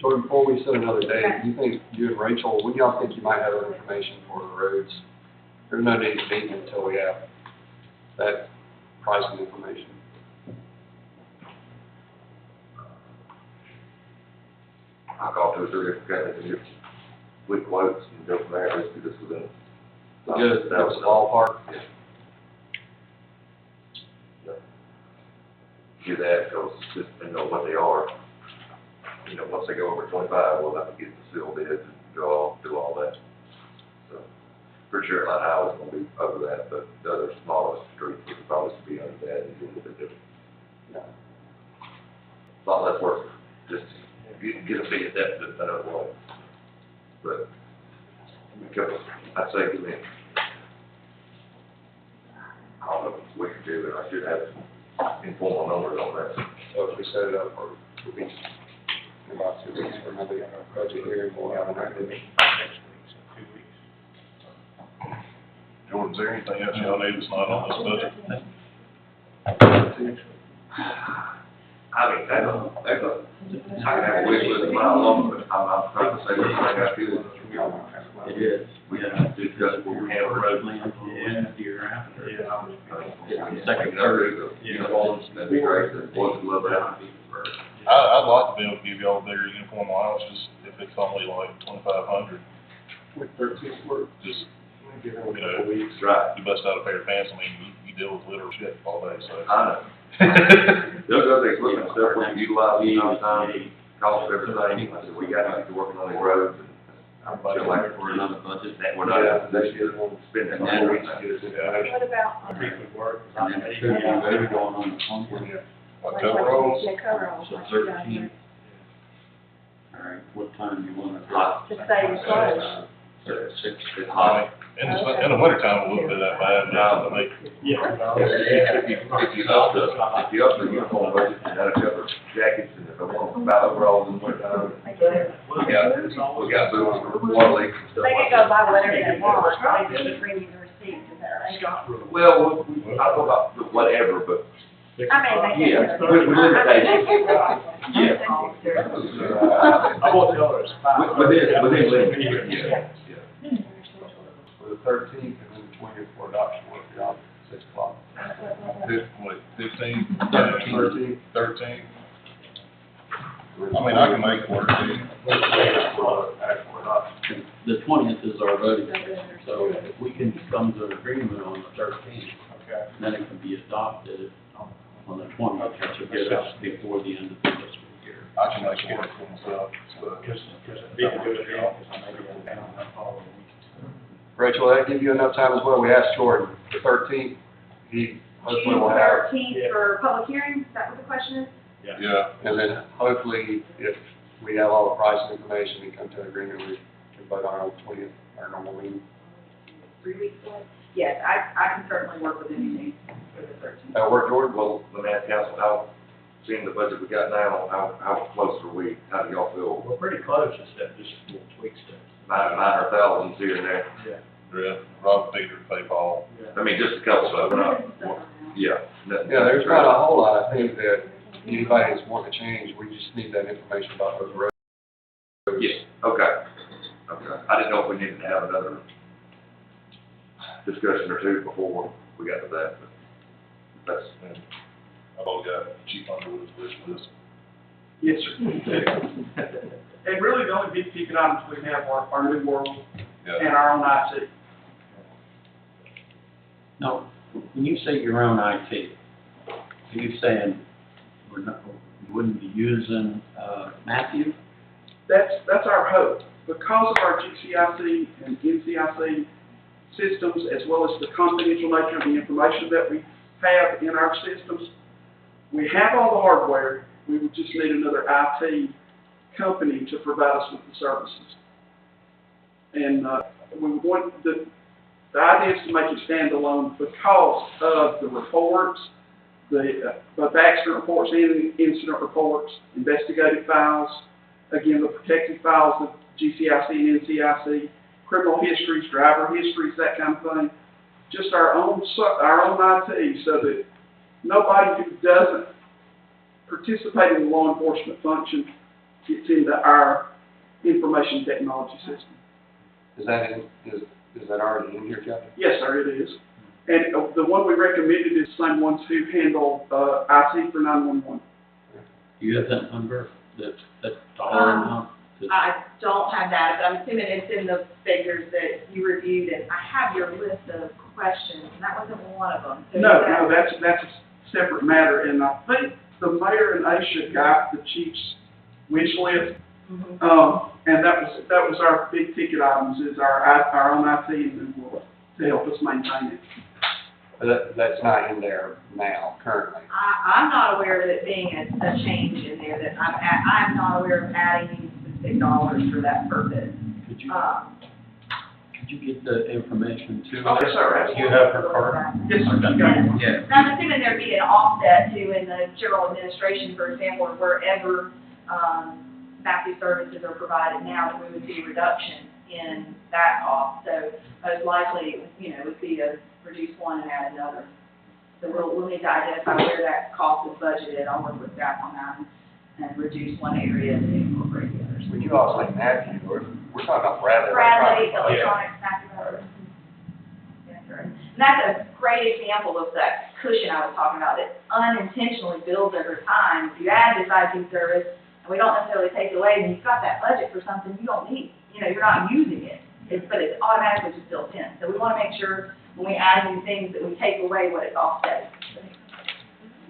So before we set another date, you think, you and Rachel, when y'all think you might have that information for the roads? There's no need to meet until we have that pricing information.
I'll call two or three different companies and get quick quotes and go from there, let's do this within
Good.
That was the ballpark.
Do that, because just, they know what they are. You know, once they go over 25, we'll have to get the seal bids and do all that. So, for sure, Line Highway's gonna be over that, but the other smallest streets would probably be under that and do a little bit different. A lot less work, just get a big step to another way. But, because, I'd say, give me, I don't know, if we can do it, I should have informal numbers on that.
So if we set it up for weeks, in about 2 weeks, for another budget hearing, we'll have an idea.
Jordan, is there anything else y'all need that's not on this budget?
I mean, I can have a wish list a mile long, but I'm trying to say everything I feel.
It is. We have to discuss what we have road land and year after. Second, third.
Uniforms, that'd be great, the boys would love that.
I'd like to be able to give y'all bigger uniform allowances if it's only like 2,500.
With 13 work.
Just,
Give it a
you know,
couple weeks.
Right,
you bust out a pair of pants, I mean, you deal with literal shit all day, so.
I know. Those other equipment stuff we utilize, you know, time, cost everything, I said, we gotta get to working on these roads and.
Budget for another budget.
That we're not in a position to spend that
And
money.
What about,
And then it should be ready going on the 20th.
October rolls,
the coveralls,
So
like you got
13.
here,
All right, what time do you want to?
Hot.
to stay close?
Six.
It's hot.
in the wintertime, it wouldn't be that bad, but I mean,
If you up the uniform budget, and that'll cover jackets, and if I want to buy overalls in the winter, we got boots, water leaks and stuff
They
like
can go
that.
buy whatever they want, they just bring you the receipt, is that right?
Well, I don't know about the whatever, but,
I mean, they
yeah,
can.
with limitations. Yeah.
I won't tell her it's five.
Within limitations, yeah.
For the 13th and then the 20th for adoption work, y'all, 6 o'clock.
15,
13th.
13. I mean, I can make it work, too.
For actual adoption.
The 20th is our voting, so if we can come to an agreement on the 13th, then it can be adopted on the 20th, which will get us before the end of the fiscal year.
I can make it work for myself, so.
Rachel, will that give you enough time as well? We asked Jordan, the 13th, he hopefully will have,
June 13th for public hearing, is that what the question is?
Yeah,
and then hopefully if we have all the pricing information and come to an agreement, we can vote on our 20th, our normal meeting.
3 weeks away? Yes, I can certainly work with anything for the 13th.
That'll work, Jordan?
Well, let me ask council, how, seeing the budget we got now, how close are we? How do y'all feel?
We're pretty close, except just little tweaks to it.
Minor thousands here and there?
yeah, Rob Peter, pay Paul.
I mean, just a couple of them, not, yeah. nothing-
Yeah, there's not a whole lot, I think, that anybody that's wanting to change, we just need that information about those roads.
Yeah, okay. I didn't know if we needed to have another discussion or two before we got to that, but that's,
I've all got Chief Underwood's wish list.
Yes, sir. And really, the only big ticket items we have are our new world
Yeah.
and our own IT.
Now, when you say your own IT, are you saying we wouldn't be using, Matthew?
That's our hope. Because of our GCIC and NCIC systems, as well as the confidential nature of the information that we have in our systems, we have all the hardware, we would just need another IT company to provide us with the services. And, we want, the idea is to make it standalone because of the reports, both accident reports and incident reports, investigative files, again, the protected files of GCIC and NCIC, criminal histories, driver histories, that kind of thing. Just our own IT, so that nobody who doesn't participate in the law enforcement function gets into our information technology system.
Is that already in here, Captain?
Yes, sir, it is. And the one we recommended is the same ones who handle IT for 911.
Do you have that number, that dollar amount?
I don't have that, but I'm assuming it's in the figures that you reviewed, and I have your list of questions, and that wasn't one of them. So
No,
that-
that's a separate matter, and I think the mayor and Aisha got the chief's wish list.
Mhm.
And that was our big ticket items, is our own IT and New World to help us maintain it.
But that's not in there now, currently.
I'm not aware of it being a change in there, that I'm not aware of adding any specific dollars for that purpose.
Could you,
Um,
could you get the information to
Oh,
us?
yes, sir, absolutely.
You have her card?
Yes, sir.
Okay.
Yeah.
Yeah.
And I'm assuming there'd be an offset too in the general administration, for example, or wherever, Matthew services are provided now, that we would see a reduction in that cost. So most likely, it would be a reduce one and add another. So we'll need to identify where that cost is budgeted. I'll work with staff on that and reduce one area and incorporate the others.
Would you also say Matthew, or we're talking about Bradley?
Bradley,
Electronics.
electronics, Matthew Brothers. That's right. And that's a great example of that cushion I was talking about, that unintentionally builds over time. If you add this IT service, and we don't necessarily take it away, and you've got that budget for something you don't need, you're not using it, but it's automatically just built in. So we want to make sure when we add new things that we take away what it's offsetting.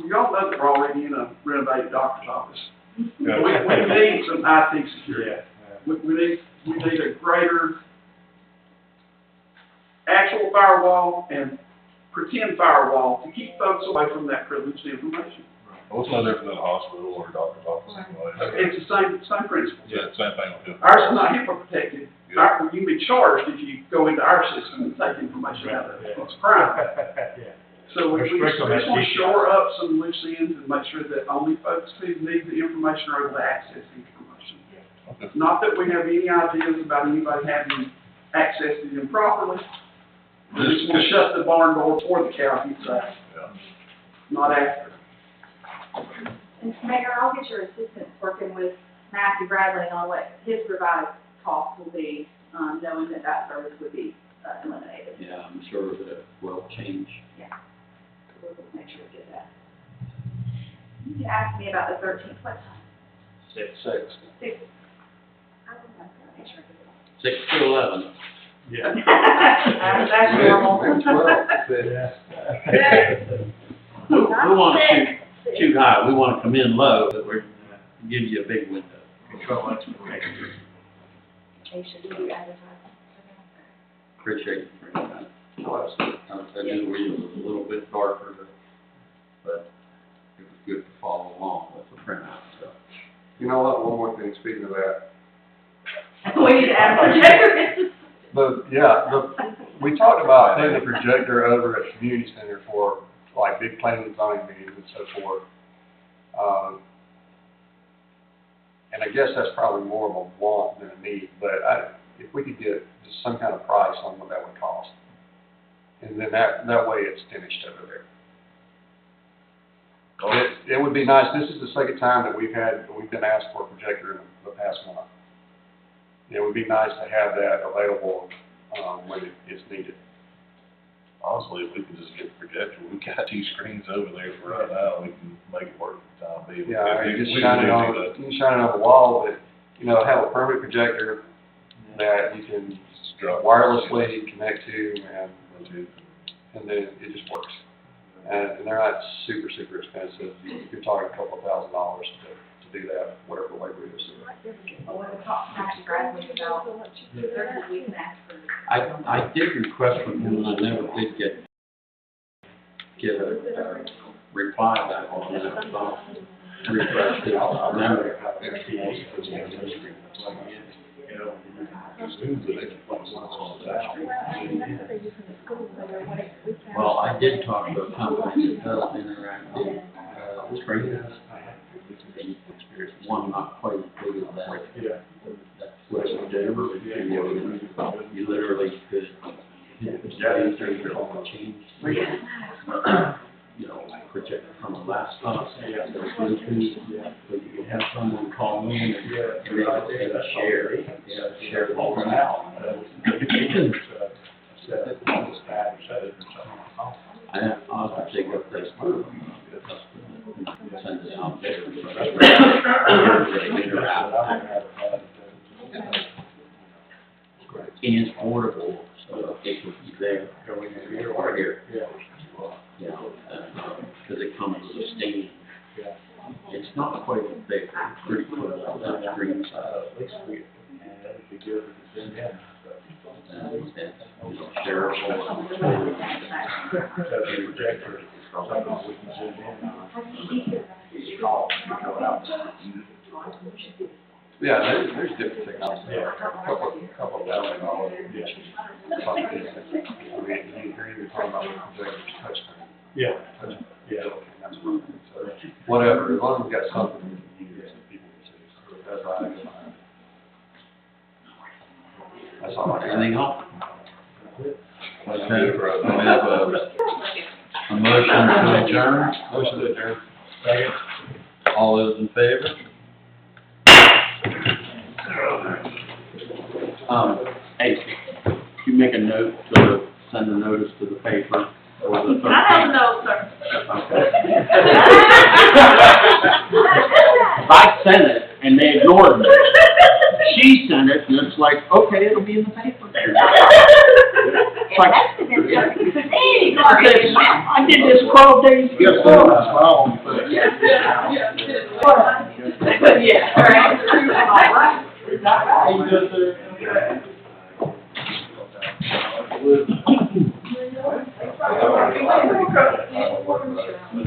We all know that we're already in a renovated doctor's office.
Yeah.
We need some IT security.
Yeah.
We need a greater actual firewall and pretend firewall to keep folks away from that privileged information.
Well, it's no different than a hospital or a doctor's office anyway.
It's the same principle.
Yeah, same thing with it.
Ours is not HIPAA protected.
Yeah.
You can be charged if you go into our system and take information out of it. It's a crime.
Yeah.
So we
We're
just
strict on that
want to
GDPR.
shore up some loose ends and make sure that only folks who need the information are able to access the information.
Okay.
Not that we have any ideas about anybody having access to them properly. We just want to shut the barn door before the cow gets out,
Yeah.
not after.
And Mayor, I'll get your assistance working with Matthew Bradley on what his provided cost will be, knowing that service would be eliminated.
Yeah, I'm sure that it will change.
We'll make sure we get that. You can ask me about the 13th, what time?
6.
6. I was gonna make sure I get it.
6 to 11.
Yeah.
That's normal.
We want to shoot high, we want to come in low, but we're, give you a big window.
Control expectations.
Hey, should we do advertising?
Appreciate you bringing that. I knew we was a little bit darker, but it was good to follow along with the printout, so.
You know what, one more thing, speaking of that,
We need to add projectors.
We talked about putting a projector over at the community center for like big planning and zoning meetings and so forth. And I guess that's probably more of a want than a need, but if we could get just some kind of price on what that would cost. And then that way it's finished over there. It would be nice, this is the second time that we've been asked for a projector in the past month. It would be nice to have that available, when it's needed.
Honestly, if we could just get the projector, we've got 2 screens over there for right now, we can make it work for the time being.
Yeah, I mean,
We
just
can
shine it
do
on,
that.
you can shine it on the wall, but, have a permanent projector that you can wirelessly connect to, and then it just works. And they're not super expensive. You're talking a couple of $1,000 to do that, whatever the labor is.
Well, when we talk to Matthew Bradley about services, we can ask for.
I did request from him, and I never did get a reply back on that, so requested, memory. Well, I did talk to a company that does interactive, screens. One not quite as big as that. That's what it did. You literally could hit the laser on the change. Project from a laptop, Bluetooth, so you can have someone call in and they can share the whole out. I'll have to take up this group, send it out there. Really interact. toilet paper pretty close to the street side. And it's shareable.
Yeah, there's different technology. Yeah. Couple $1,000. I mean, you're even talking about projectors, touch screen.
Yeah,
Touch,
yeah.
that's one thing. So, whatever, as long as we got something we can use that people can see. So that's all I can find. That's all I got.
Anything else? Okay, we have a motion to adjourn.
Motion to adjourn.
All those in favor? Hey, you make a note to send a notice to the paper or the.
I don't know, sir.
Okay.
I sent it, and they ignored me. She sent it, and it's like, okay, it'll be in the paper. It's like, I did this 12 days before.
Yeah, all right.
How you doing, sir?
All right.